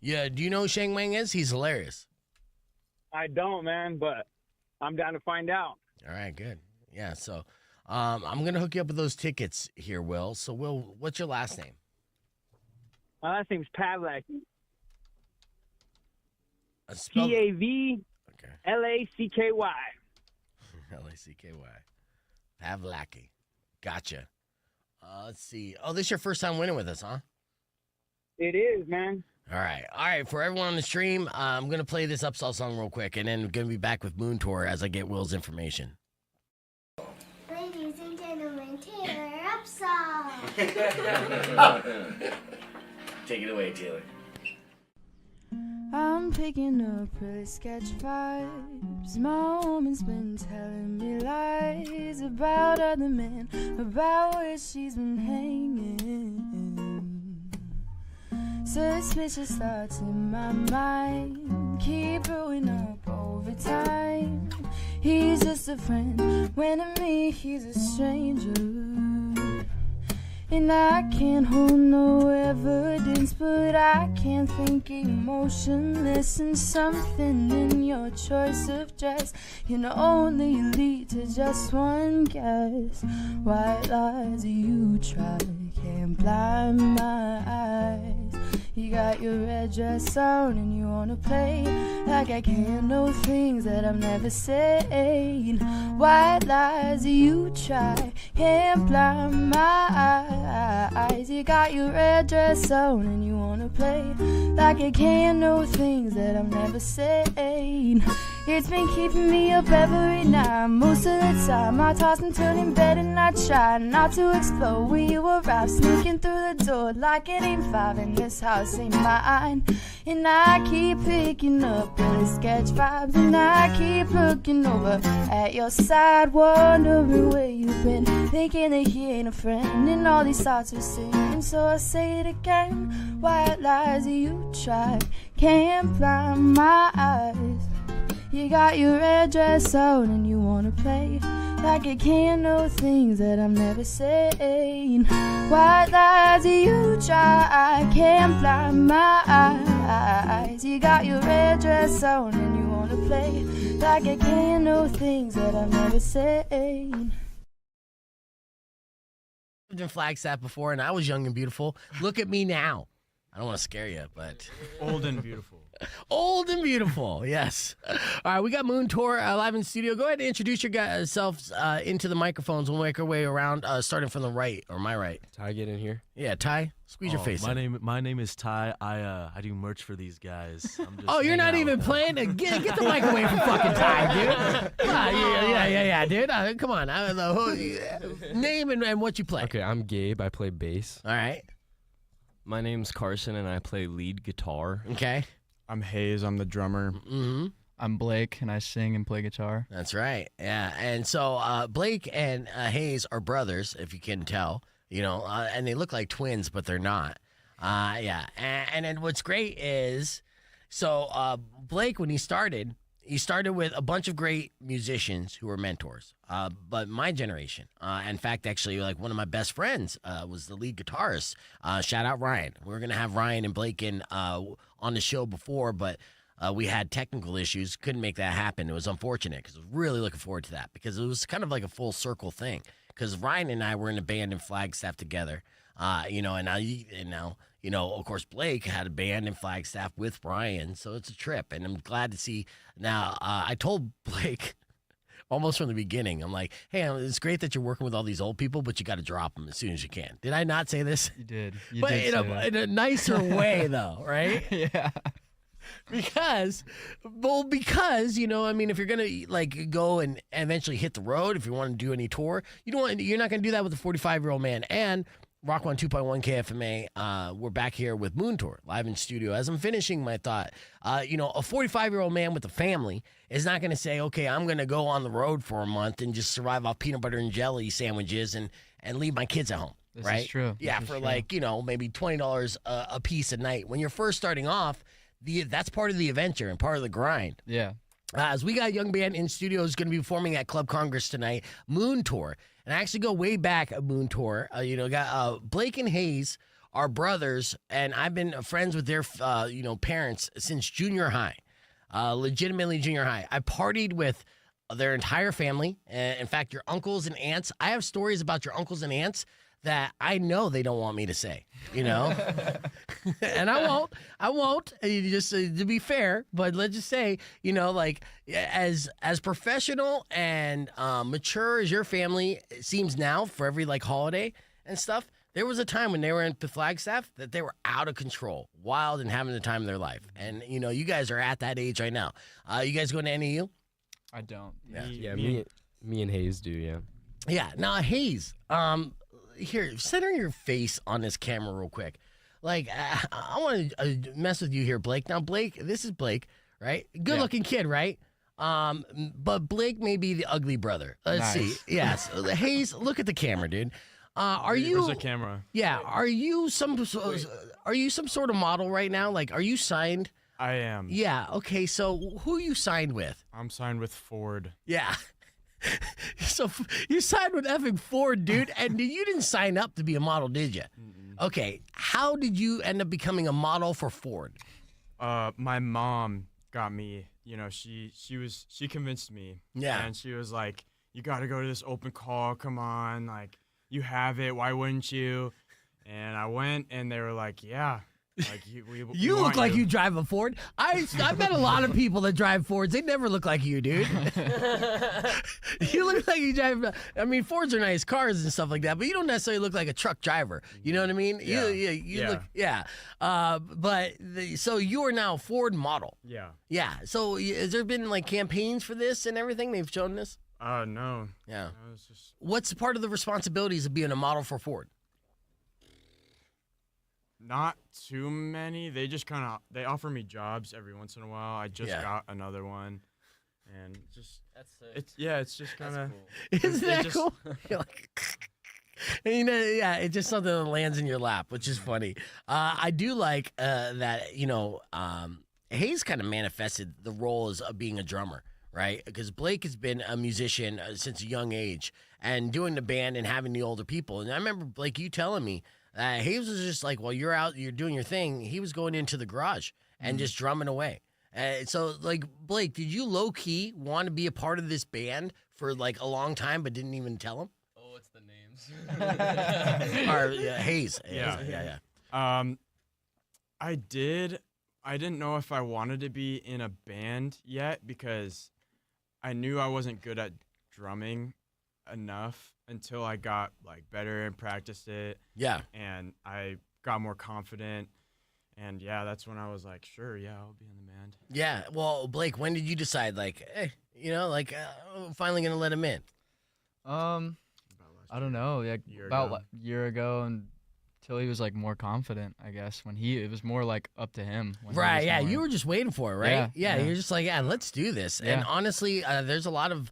Yeah, do you know who Shang Wang is? He's hilarious. I don't, man, but I'm down to find out. All right, good. Yeah, so I'm going to hook you up with those tickets here, Will. So, Will, what's your last name? My last name's Pavlak. Pavlacky. Pavlacky. L-A-C-K-Y. Pavlaki. Gotcha. Let's see. Oh, this is your first time winning with us, huh? It is, man. All right. For everyone on the stream, I'm going to play this Upsall song real quick, and then we're going to be back with Moontour as I get Will's information. Ladies and gentlemen, Taylor Upsall. Take it away, Taylor. I'm picking up really sketch vibes. My woman's been telling me lies about other men, about where she's been hanging. Suspicious thoughts in my mind keep brewing up over time. He's just a friend, when to me he's a stranger. And I can't hold no evidence, but I can't think emotionless. And something in your choice of dress can only lead to just one guess. White lies you try can't blind my eyes. You got your red dress on and you wanna play like I can't know things that I've never said. White lies you try can't blind my eyes. You got your red dress on and you wanna play like I can't know things that I've never said. It's been keeping me up every night. Most of the time I toss and turn in bed and I try not to explode when you arrive, sneaking through the door like it ain't 5 and this house ain't mine. And I keep picking up really sketch vibes, and I keep looking over at your side, wondering where you've been, thinking that he ain't a friend, and all these thoughts are singing. So I say it again, white lies you try can't blind my eyes. You got your red dress on and you wanna play like you can't know things that I'm never saying. White lies you try, can't blind my eyes. You got your red dress on and you wanna play like you can't know things that I'm never saying. Lived in Flagstaff before, and I was young and beautiful. Look at me now. I don't want to scare you, but old and beautiful. Old and beautiful, yes. All right, we got Moontour live in the studio. Go ahead and introduce yourselves into the microphones. We'll make our way around, starting from the right, or my right. Ty, get in here. Yeah, Ty, squeeze your face in. My name is Ty. I do merch for these guys. I'm just oh, you're not even playing? Get the mic away from fucking Ty, dude. Yeah, dude. Come on. Name and what you play. Okay, I'm Gabe. I play bass. All right. My name's Carson, and I play lead guitar. Okay. I'm Hayes. I'm the drummer. Mm-hmm. I'm Blake, and I sing and play guitar. That's right. Yeah. And so Blake and Hayes are brothers, if you can tell. You know, and they look like twins, but they're not. Yeah. And then what's great is, so Blake, when he started with a bunch of great musicians who were mentors. But my generation, in fact, actually, like one of my best friends was the lead guitarist. Shout out Ryan. We were going to have Ryan and Blake on the show before, but we had technical issues. Couldn't make that happen. It was unfortunate because I was really looking forward to that because it was kind of like a full circle thing. Because Ryan and I were in a band in Flagstaff together, you know, and now, you know, of course, Blake had a band in Flagstaff with Ryan, so it's a trip, and I'm glad to see. Now, I told Blake almost from the beginning, I'm like, hey, it's great that you're working with all these old people, but you got to drop them as soon as you can. Did I not say this? You did. But in a nicer way, though, right? Yeah. Because, you know, I mean, if you're gonna like go and eventually hit the road, if you want to do any tour, you're not gonna do that with a 45-year-old man. And Rock 102.1 KFMA, we're back here with Moontour live in studio. As I'm finishing my thought, you know, a 45-year-old man with a family is not gonna say, okay, I'm gonna go on the road for a month and just survive off peanut butter and jelly sandwiches and leave my kids at home. This right? is true. Yeah, This is for true. like, you know, maybe $20 a piece a night. When you're first starting off, that's part of the adventure and part of the grind. Yeah. As we got a young band in studio who's going to be performing at Club Congress tonight, Moontour. And I actually go way back at Moontour. You know, got Blake and Hayes are brothers, and I've been friends with their, you know, parents since junior high, legitimately junior high. I partied with their entire family. In fact, your uncles and aunts. I have stories about your uncles and aunts that I know they don't want me to say, you know, and I won't, just to be fair, but let's just say, you know, like as professional and mature as your family seems now for every like holiday and stuff, there was a time when they were in Flagstaff that they were out of control, wild and having the time of their life. And, you know, you guys are at that age right now. You guys going to NAU? I don't. Yeah, me and Hayes do, yeah. Yeah. Now, Hayes, here, center your face on this camera real quick. Like, I want to mess with you here, Blake. Now, Blake, this is Blake, right? Good-looking kid, right? But Blake may be the ugly brother. Let's see. Yes. Hayes, look at the camera, dude. Are you? Where's the camera? Yeah. Are you some sort of model right now? Like, are you signed? I am. Yeah. Okay. So, who you signed with? I'm signed with Ford. Yeah. So you signed with effing Ford, dude, and you didn't sign up to be a model, did you? Okay, how did you end up becoming a model for Ford? My mom got me. You know, she convinced me. Yeah. And she was like, "You got to go to this open call. Come on, like you have it. Why wouldn't you?" And I went, and they were like, "Yeah." Like you look like you drive a Ford. I've met a lot of people that drive Fords. They never look like you, dude. You look like you drive. I mean, Fords are nice cars and stuff like that, but you don't necessarily look like a truck driver. You know what I mean? Yeah. You look. Yeah. So you are now a Ford model. Yeah. Yeah. So has there been like campaigns for this and everything? They've shown this. No. Yeah. No, it's just... What's part of the responsibilities of being a model for Ford? Not too many. They just they offer me jobs every once in a while. I just got another one, and just it's just kind of cool. Isn't that cool? You're like, you know, yeah, it's just something that lands in your lap, which is funny. I do like that. You know, Hayes kind of manifested the role as of being a drummer, right? Because Blake has been a musician since a young age and doing the band and having the older people. And I remember, Blake, you telling me Hayes was just like, while you're out, you're doing your thing, he was going into the garage and just drumming away. So, like, Blake, did you low-key want to be a part of this band for, like, a long time but didn't even tell him? Oh, what's the names? Or Hayes. Yeah. I did. I didn't know if I wanted to be in a band yet because I knew I wasn't good at drumming enough until I got like better and practiced it. Yeah. And I got more confident. And yeah, that's when I was like, sure, yeah, I'll be in the band. Yeah. Well, Blake, when did you decide, like, hey, I'm finally going to let him in? I don't know, like about a year ago, until he was like more confident, I guess. When it was more like up to him. Right, yeah, you were just waiting for it, right? Yeah, you're just like, yeah, let's do this. Yeah. And honestly, there's a lot of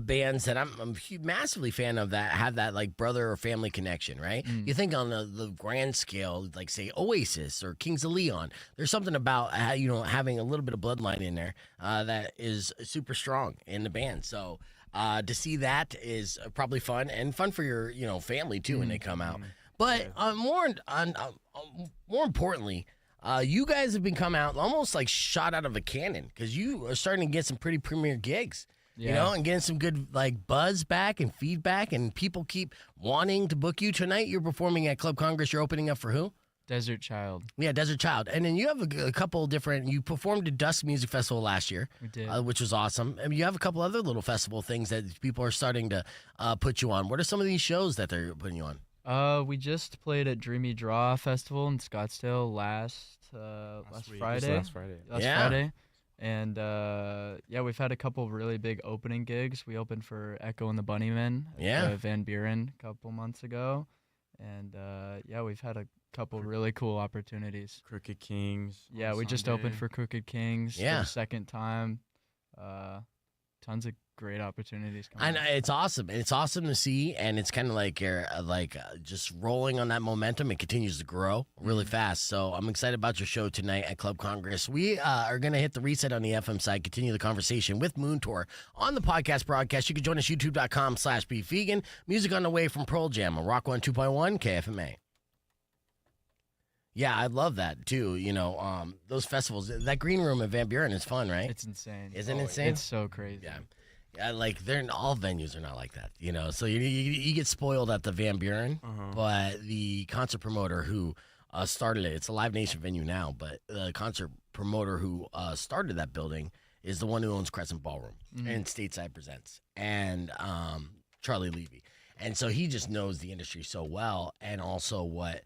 bands that I'm a massively fan of that have that like brother or family connection, right? You think on the grand scale, like say Oasis or Kings of Leon, there's something about having a little bit of bloodline in there that is super strong in the band. So to see that is probably fun and fun for your family too when they come out. But more importantly, you guys have been come out almost like shot out of a cannon because you are starting to get some pretty premier gigs, and getting some good like buzz back and feedback, and people keep wanting to book you. Tonight you're performing at Club Congress. You're opening up for who? Desert Child. Yeah, Desert Child. And then you have a couple different, you performed at Dust Music Festival last year. We did. Which was awesome. And you have a couple other little festival things that people are starting to put you on. What are some of these shows that they're putting you on? We just played at Dreamy Draw Festival in Scottsdale last Friday. Last Friday. Friday. And we've had a couple really big opening gigs. We opened for Echo and the Bunnymen at Van Buren a couple months ago. And we've had a couple really cool opportunities. Crooked Kings. Yeah, we just opened for Crooked Kings for the second time. Tons of great opportunities coming. I know, it's awesome. It's awesome to see, and it's kind of like you're just rolling on that momentum. It continues to grow really fast. So I'm excited about your show tonight at Club Congress. We are going to hit the reset on the FM side, continue the conversation with Moontour on the podcast broadcast. You can join us youtube.com/bevegan. Music on the way from Pearl Jam on Rock 102.1 KFMA. Yeah, I love that too. Those festivals, that green room at Van Buren is fun, right? It's insane. Isn't it insane? It's so crazy. Yeah, like all venues are not like that, So you get spoiled at the Van Buren, but the concert promoter who started it, it's a Live Nation venue now, but the concert promoter who started that building is the one who owns Crescent Ballroom and Stateside Presents and Charlie Levy, and so he just knows the industry so well, and also what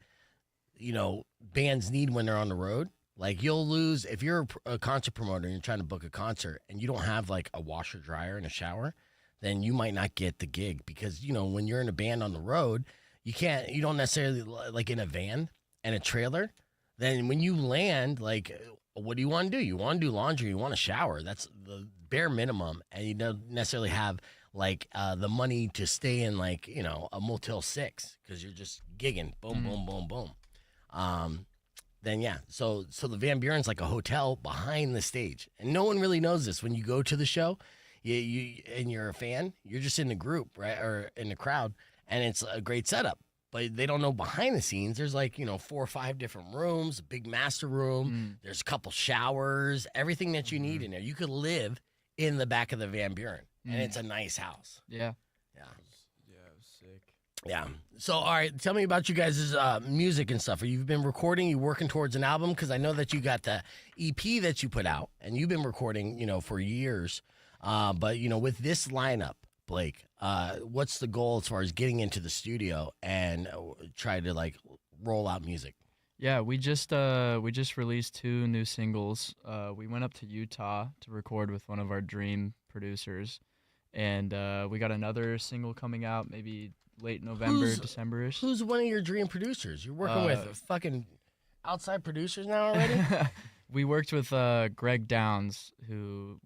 bands need when they're on the road. Like you'll lose if you're a concert promoter and you're trying to book a concert and you don't have like a washer, dryer, and a shower, then you might not get the gig because when you're in a band on the road, you don't necessarily like in a van and a trailer. Then when you land, like what do you want to do? You want to do laundry, you want to shower. That's the bare minimum, and you don't necessarily have like the money to stay in like a Motel 6 because you're just gigging, boom, boom, boom, boom. Then so the Van Buren's like a hotel behind the stage, and no one really knows this. When you go to the show, you and you're a fan, you're just in the group, right, or in the crowd, and it's a great setup. But they don't know behind the scenes. There's like 4 or 5 different rooms, a big master room. There's a couple showers, everything that you need in there. You could live in the back of the Van Buren, and it's a nice house. Yeah. It was sick. Yeah. So, all right, tell me about you guys' music and stuff. You've been recording, you working towards an album? Because I know that you got the EP that you put out, and you've been recording, for years. But, with this lineup, Blake, what's the goal as far as getting into the studio and try to, like, roll out music? Yeah, we just released 2 new singles. We went up to Utah to record with one of our dream producers, and we got another single coming out maybe late November, December-ish. Who's one of your dream producers? You're working with fucking outside producers now already? We worked with Greg Downs, who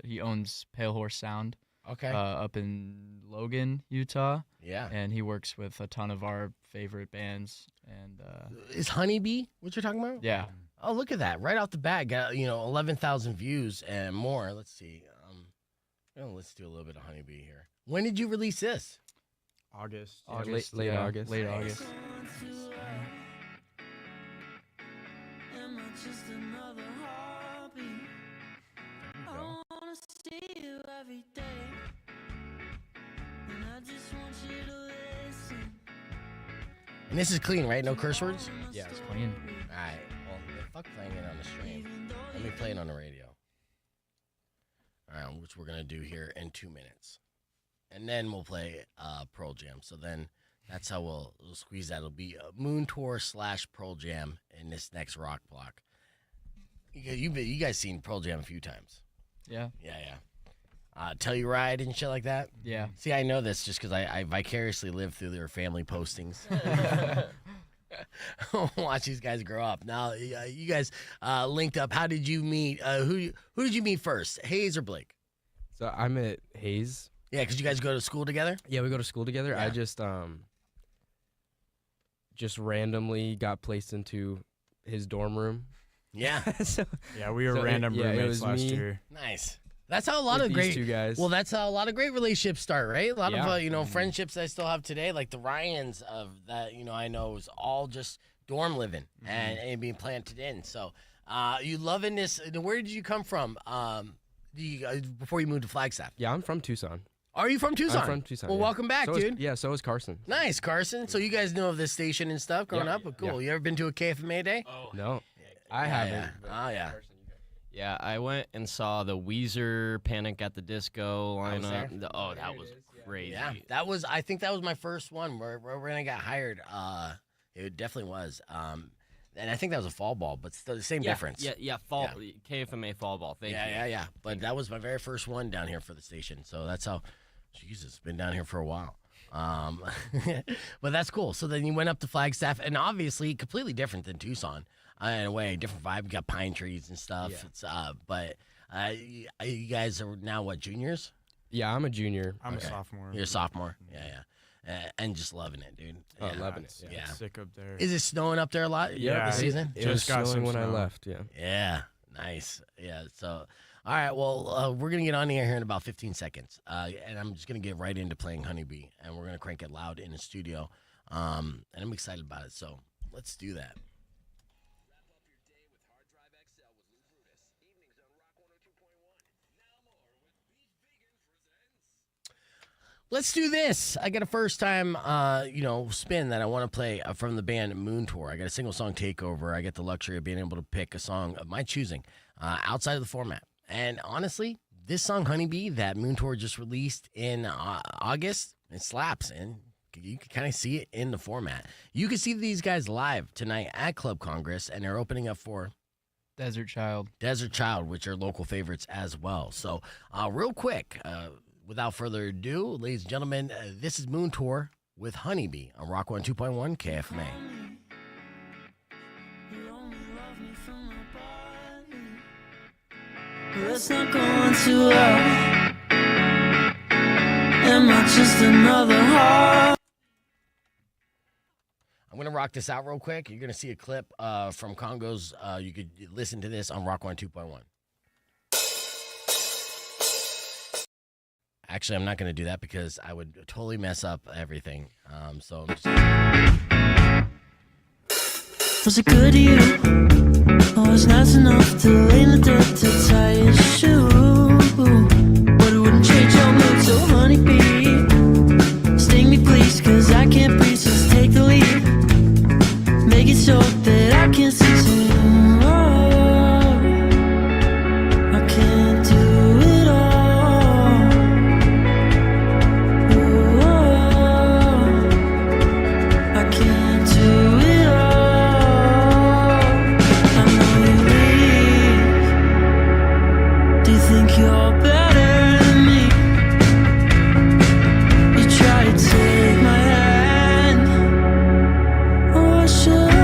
he owns Pale Horse Sound. Okay. Up in Logan, Utah. Yeah. And he works with a ton of our favorite bands. And is Honeybee what you're talking about? Yeah. Oh, look at that! Right off the bat, got 11,000 views and more. Let's see. Let's do a little bit of Honeybee here. When did you release this? August. Late August. Late August. And this is clean, right? No curse words? Yeah, it's clean. All right. Well, fuck playing it on the stream. Let me play it on the radio. All right, which we're going to do here in 2 minutes. And then we'll play Pearl Jam. So then that's how we'll squeeze that. It'll be a Moontour / Pearl Jam in this next rock block. You guys seen Pearl Jam a few times. Yeah. Yeah. Telluride and shit like that. Yeah. See, I know this just because I vicariously live through their family postings. Watch these guys grow up. Now, you guys linked up. How did you meet? Who did you meet first, Hayes or Blake? So I met Hayes. Yeah, because you guys go to school together? Yeah, we go to school together. Yeah. I just randomly got placed into his dorm room. Yeah. Yeah, we were random roommates last year. Nice. That's how a lot of these great two guys. Well, that's how a lot of great relationships start, right? A lot Yeah. of friendships I still have today, like the Ryans of that. I know is all just dorm living and being planted in. So, you loving this? Where did you come from? Before you moved to Flagstaff? Yeah, I'm from Tucson. Are you from Tucson? I'm from Tucson. Well, yeah. welcome back, dude. So is Carson. Nice, Carson. So you guys know of this station and stuff growing up? Cool. Yeah. You ever been to a KFMA day? Oh. No, I Yeah, haven't. yeah. Oh, yeah. Yeah, I went and saw the Weezer Panic at the Disco was there? lineup. That was crazy. Yeah, I think that was my first one where when I got hired. It definitely was. And I think that was a fall ball, but still the same difference. Yeah, fall KFMA fall ball. Thank you. Yeah. But that was my very first one down here for the station. So that's how. Jesus, been down here for a while. But that's cool. So then you went up to Flagstaff, and obviously completely different than Tucson. In a way, different vibe. You got pine trees and stuff. Yeah. But you guys are now what, juniors? Yeah, I'm a junior. I'm a sophomore. You're a sophomore. Yeah. And just loving it, dude. Oh, loving it. Yeah. It's sick up there. Is it snowing up there a lot? Yeah. This season? It was got snowing some when I snow. left. Yeah. Yeah. Nice. Yeah. So, all right. Well, we're gonna get on the air here in about 15 seconds, and I'm just gonna get right into playing Honeybee, and we're gonna crank it loud in the studio, and I'm excited about it. So let's do that. Let's do this. I got a first time, spin that I want to play from the band Moontour. I got a single song takeover. I get the luxury of being able to pick a song of my choosing outside of the format. And honestly, this song Honeybee that Moontour just released in August, it slaps, and you can kind of see it in the format. You can see these guys live tonight at Club Congress, and they're opening up for Desert Child, which are local favorites as well. So real quick, without further ado, ladies and gentlemen, this is Moontour with Honeybee on Rock 102.1 KFMA. It's not going too well. Am I just another heart? I'm going to rock this out real quick. You're going to see a clip from Congo's. You could listen to this on Rock 102.1. Actually, I'm not going to do that because I would totally mess up everything. So I'm just... Was it good to you? Oh, it's nice enough to lay in the dirt to tie your shoe. But it wouldn't change your mood, so honeybee, sting me please, cause I can't breathe, just take the lead. Make it so that I can't see, so I can't do it all. I can't do it all. I know you leave. Do you think you're better than me? You try to take my hand. Oh, I should have.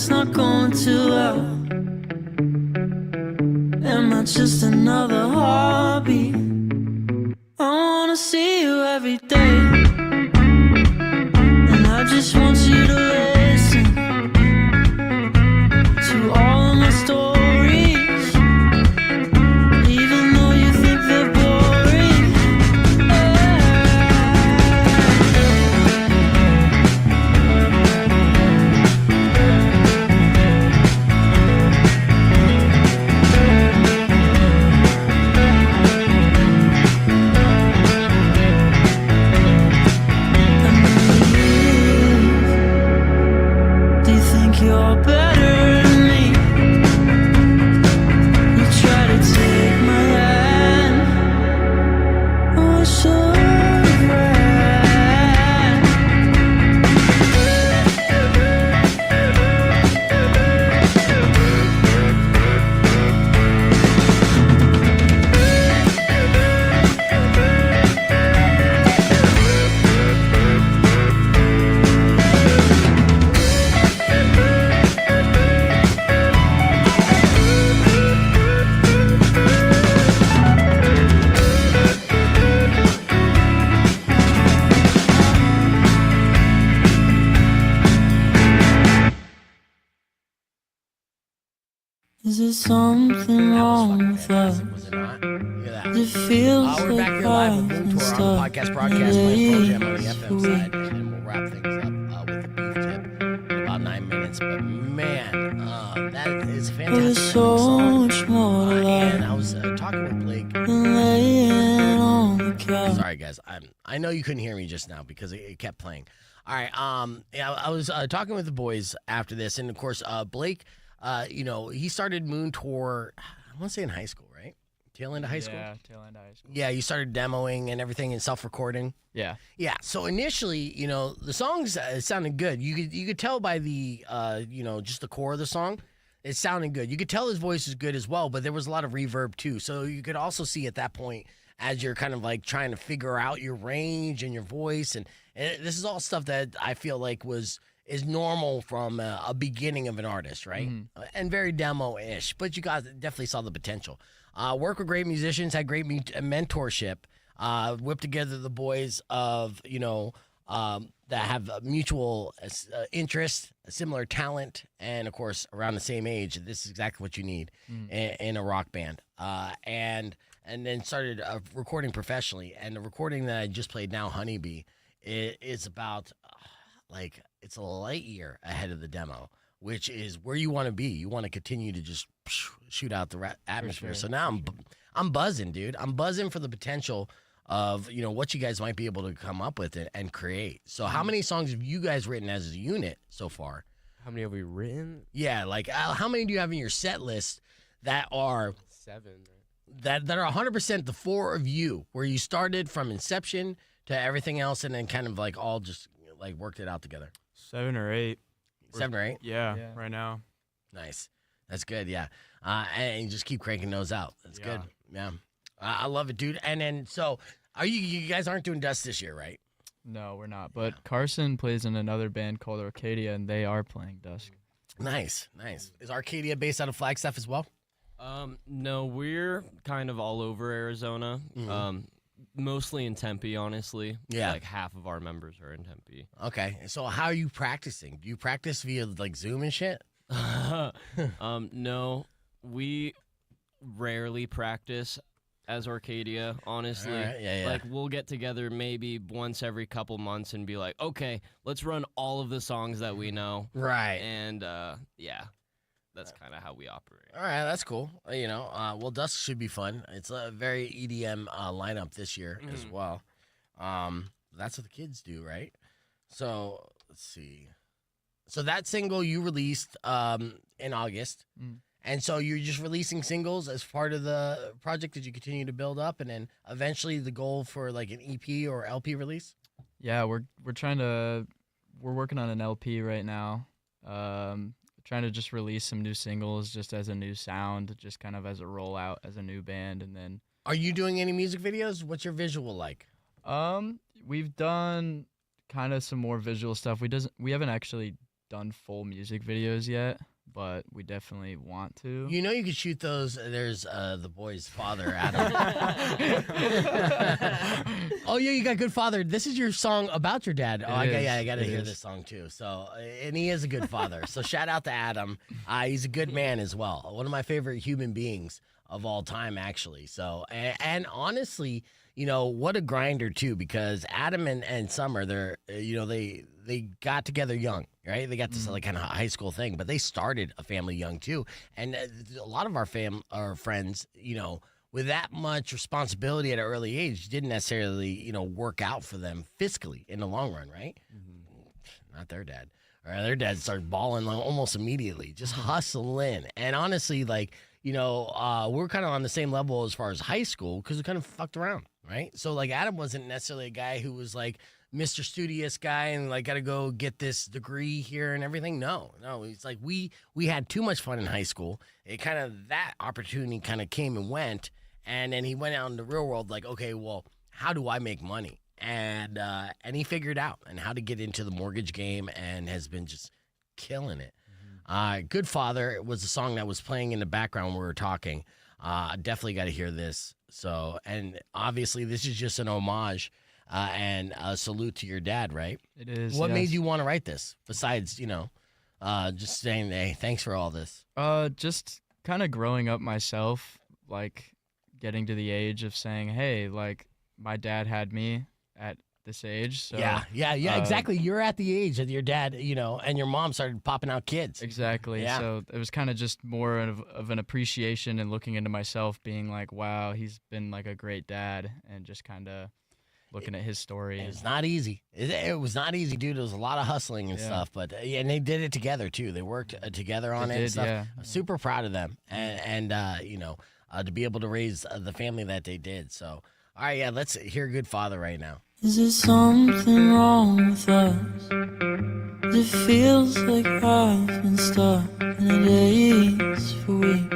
it's not going too well. Am I just another hobby? I wanna see you every day, and I just want you to listen to all of my stories, even though you think they're boring. Do you think you're better than me? You try to take my hand. Oh, I should have ran. Is there something wrong with us? It feels We're back like here live with I've been Moontour on stuck the podcast broadcast playing Pearl Jam on the FM in side, and then we'll wrap things up with the beef tip in about 9 minutes. But man, that is a fantastic There's so song. much more to And I life was talking with Blake. than laying on the couch. Sorry, guys. I know you couldn't hear me just now because it kept playing. All right. Yeah, I was talking with the boys after this, and of course, Blake. He started Moontour. I want to say in high school, right? Tail end of high school. Yeah, tail end of high school. Yeah, you started demoing and everything and self-recording. Yeah. Yeah. So initially, the songs sounded good. You could tell by the just the core of the song, it sounded good. You could tell his voice is good as well, but there was a lot of reverb too. So you could also see at that point as you're kind of like trying to figure out your range and your voice, and this is all stuff that I feel like is normal from a beginning of an artist, right? And very demo-ish, but you guys definitely saw the potential. Work with great musicians, had great mentorship, whipped together the boys of, that have a mutual interest, a similar talent, and of course, around the same age. This is exactly what you need in a rock band. And then started recording professionally. And the recording that I just played now, Honeybee, is about it's a light year ahead of the demo, which is where you want to be. You want to continue to just shoot out the atmosphere. sure, So now I'm buzzing, dude. I'm buzzing for the potential of what you guys might be able to come up with and create. So how many songs have you guys written as a unit so far? How many have we written? Yeah, how many do you have in your set list that are 7? That are 100% the four of you, where you started from inception to everything else, and then kind of all just worked it out together? 7 or 8. 7 or 8? Yeah, right now. Nice. That's good, yeah. And you just keep cranking those out. That's good. Yeah. I love it, dude. And then, so, you guys aren't doing Dust this year, right? No, we're not. But Carson plays in another band called Arcadia, and they are playing Dusk. Nice. Is Arcadia based out of Flagstaff as well? No, we're kind of all over Arizona. Mostly in Tempe, honestly. Yeah. Like half of our members are in Tempe. Okay. So how are you practicing? Do you practice via Zoom and shit? No, we rarely practice as Arcadia, honestly. All right, yeah. Like, we'll get together maybe once every couple months and be like, okay, let's run all of the songs that we know. Right. And, that's kind of how we operate. All right, that's cool. Well, Dusk should be fun. It's a very EDM lineup this year as well. That's what the kids do, right? So, let's see. So that single you released in August. And so you're just releasing singles as part of the project that you continue to build up, and then eventually the goal for an EP or LP release? Yeah, we're working on an LP right now. Trying to just release some new singles just as a new sound, just kind of as a rollout as a new band, and then. Are you doing any music videos? What's your visual like? We've done kind of some more visual stuff. We haven't actually done full music videos yet, but we definitely want to. You know, you could shoot those. There's the boy's father, Adam. Oh yeah, you got Good Father. This is your song about your dad. Oh, I got to hear this song too. So, and he is a good father. So shout out to Adam. He's a good man as well. One of my favorite human beings of all time, actually. So, and honestly, you know, what a grinder too, because Adam and Summer, they're, you know, they got together young, right? They got this like kind of high school thing, but they started a family young too. And a lot of our friends, you know, with that much responsibility at an early age, didn't necessarily, you know, work out for them fiscally in the long run, right? Not their dad. Or their dad started balling almost immediately, just hustling. And honestly, like, you know, we're kind of on the same level as far as high school because we kind of fucked around, right? So, like, Adam wasn't necessarily a guy who was like Mr. Studious guy and like got to go get this degree here and everything. No, it's like we had too much fun in high school. It kind of, that opportunity kind of came and went, and then he went out in the real world like, okay, well, how do I make money? And he figured out and how to get into the mortgage game and has been just killing it. Good Father was a song that was playing in the background when we were talking. Definitely got to hear this. So, and obviously this is just an homage and a salute to your dad, right? It is. What made you want to write this besides, you know, just saying, hey, thanks for all this? Just kind of growing up myself, like getting to the age of saying, hey, like my dad had me at this age. So, yeah, exactly. You're at the age of your dad, you know, and your mom started popping out kids. Exactly. Yeah. So it was kind of just more of an appreciation and looking into myself, being like, wow, he's been like a great dad, and just kind of looking at his story. It's not easy. It was not easy, dude. There was a lot of hustling and stuff, but and they did it together too. They worked together on it and stuff. Yeah. I'm super proud of them, and you know, to be able to raise the family that they did. So, all right, yeah, let's hear Good Father right now. Is there something wrong with us? It feels like I've been stuck in a daze for weeks.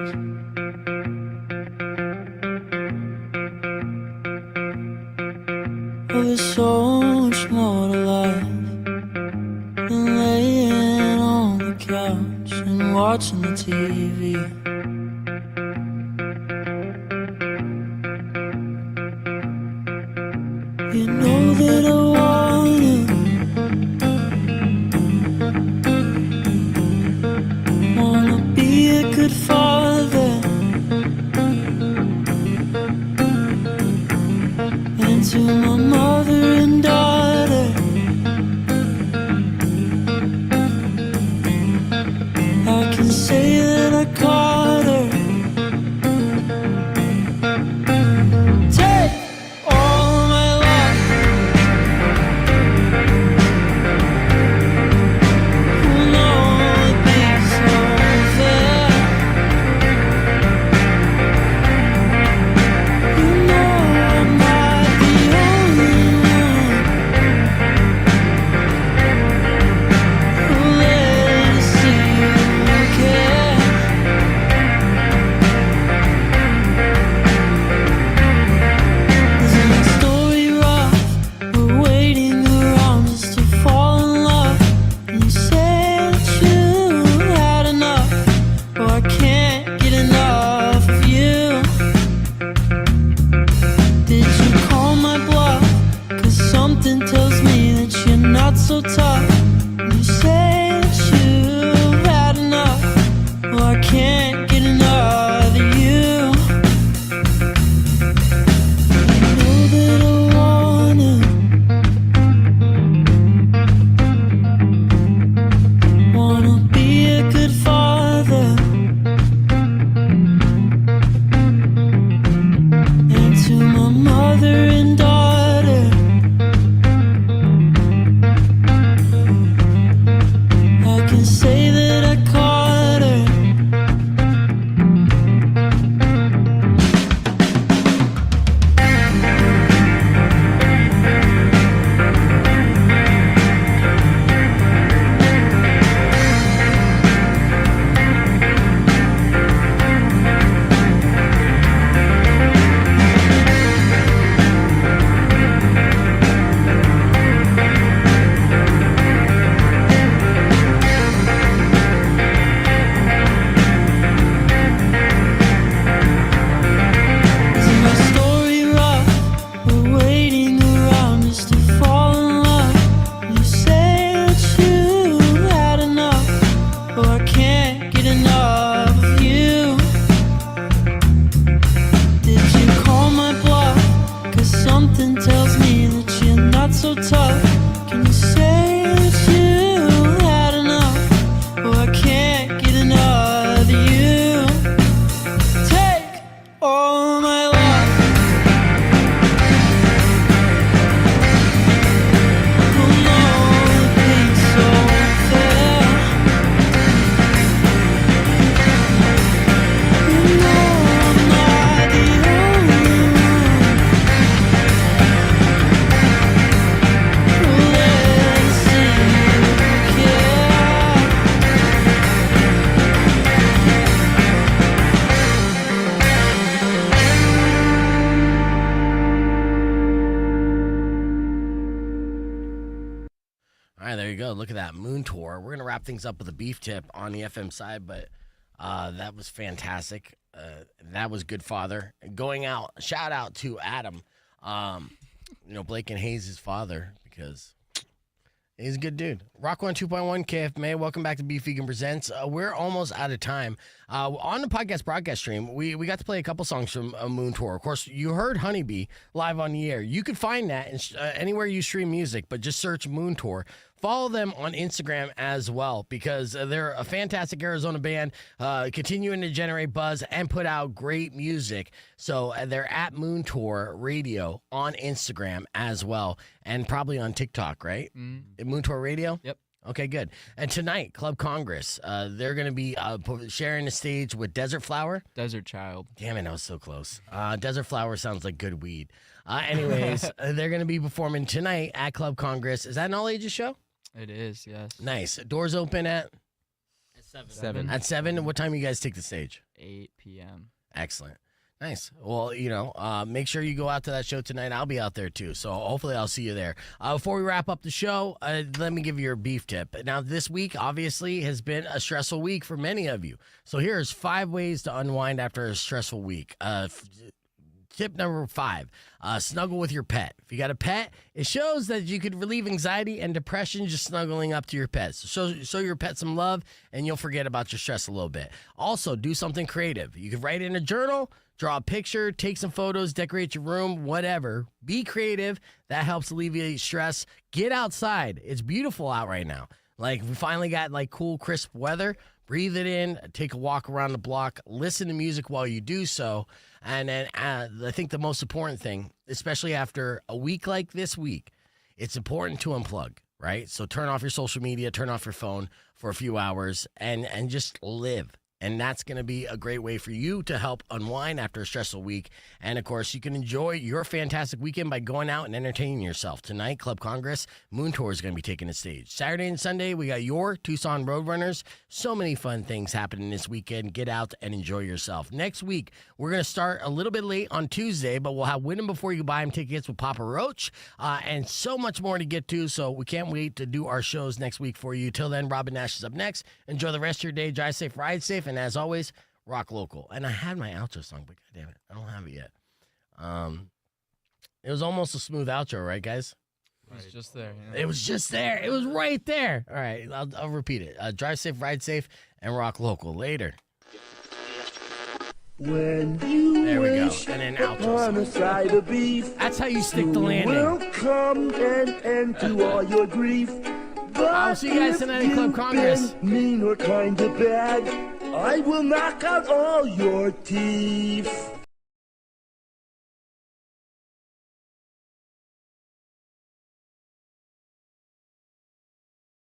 Oh, there's so much more to life than laying on the couch and watching the TV. You know that I wanna be a good father, and to my mother and daughter, I can say that I caught her. Take all my life, who know it be so fair. You know I'm not the only one who let it see you care. Isn't the story rough? We're waiting around just to fall in love. And you say that you had enough. Oh, I can't get enough of you. Did you call my bluff? 'Cause something tells me that you're not so tough. And you say that you've had enough. Oh, I can't get enough of you. You know that I wanna be a good father, go. Look at that Moontour. We're gonna wrap things up with a beef tip on the FM side, but that was fantastic. That was good, Father. Going out. Shout out to Adam. Blake and Hayes' father, because he's a good dude. Rock 102.1 KFMA. Welcome back to Beef Vegan Presents. We're almost out of time. On the podcast broadcast stream, we got to play a couple songs from Moontour. Of course, you heard Honeybee live on the air. You could find that anywhere you stream music, but just search Moontour. Follow them on Instagram as well, because they're a fantastic Arizona band, continuing to generate buzz and put out great music. So they're at Moontour Radio on Instagram as well, and probably on TikTok, right? Moontour Radio? Yep. Okay, good. And tonight, Club Congress, they're going to be sharing the stage with Desert Flower. Desert Child. Damn it, I was so close. Desert Flower sounds like good weed. Anyways, they're going to be performing tonight at Club Congress. Is that an all-ages show? It is, yes. Nice. Doors open at? 7. At 7? What time you guys take the stage? 8 p.m. Excellent. Nice. Well, make sure you go out to that show tonight. I'll be out there too, so hopefully I'll see you there. Before we wrap up the show, let me give you your beef tip. Now, this week obviously has been a stressful week for many of you. So here's 5 ways to unwind after a stressful week. Tip number 5, snuggle with your pet. If you got a pet, it shows that you could relieve anxiety and depression just snuggling up to your pet. So show your pet some love, and you'll forget about your stress a little bit. Also, do something creative. You could write in a journal, draw a picture, take some photos, decorate your room, whatever. Be creative. That helps alleviate stress. Get outside. It's beautiful out right now. Like, we finally got, cool, crisp weather. Breathe it in, take a walk around the block, listen to music while you do so. And then I think the most important thing, especially after a week like this week, it's important to unplug, right? So turn off your social media, turn off your phone for a few hours, and just live. And that's going to be a great way for you to help unwind after a stressful week. And, of course, you can enjoy your fantastic weekend by going out and entertaining yourself. Tonight, Club Congress, Moontour is going to be taking the stage. Saturday and Sunday, we got your Tucson Roadrunners. So many fun things happening this weekend. Get out and enjoy yourself. Next week, we're going to start a little bit late on Tuesday, but we'll have Win 'em Before You Buy 'em tickets with Papa Roach, and so much more to get to. So we can't wait to do our shows next week for you. Till then, Robin Nash is up next. Enjoy the rest of your day. Drive safe, ride safe. And as always, rock local. And I had my outro song, but goddamn it, I don't have it yet. It was almost a smooth outro, right, guys? It was just there. It was just there. It was right there. All right, I'll repeat it. Drive safe, ride safe, and rock local. Later. When you there we go. wish And then outro upon a side of beef, that's how you stick the landing. Will come and end to all your grief. But I'll see you guys tonight at Club Congress. Mean or kind of bad, I will knock out all your teeth.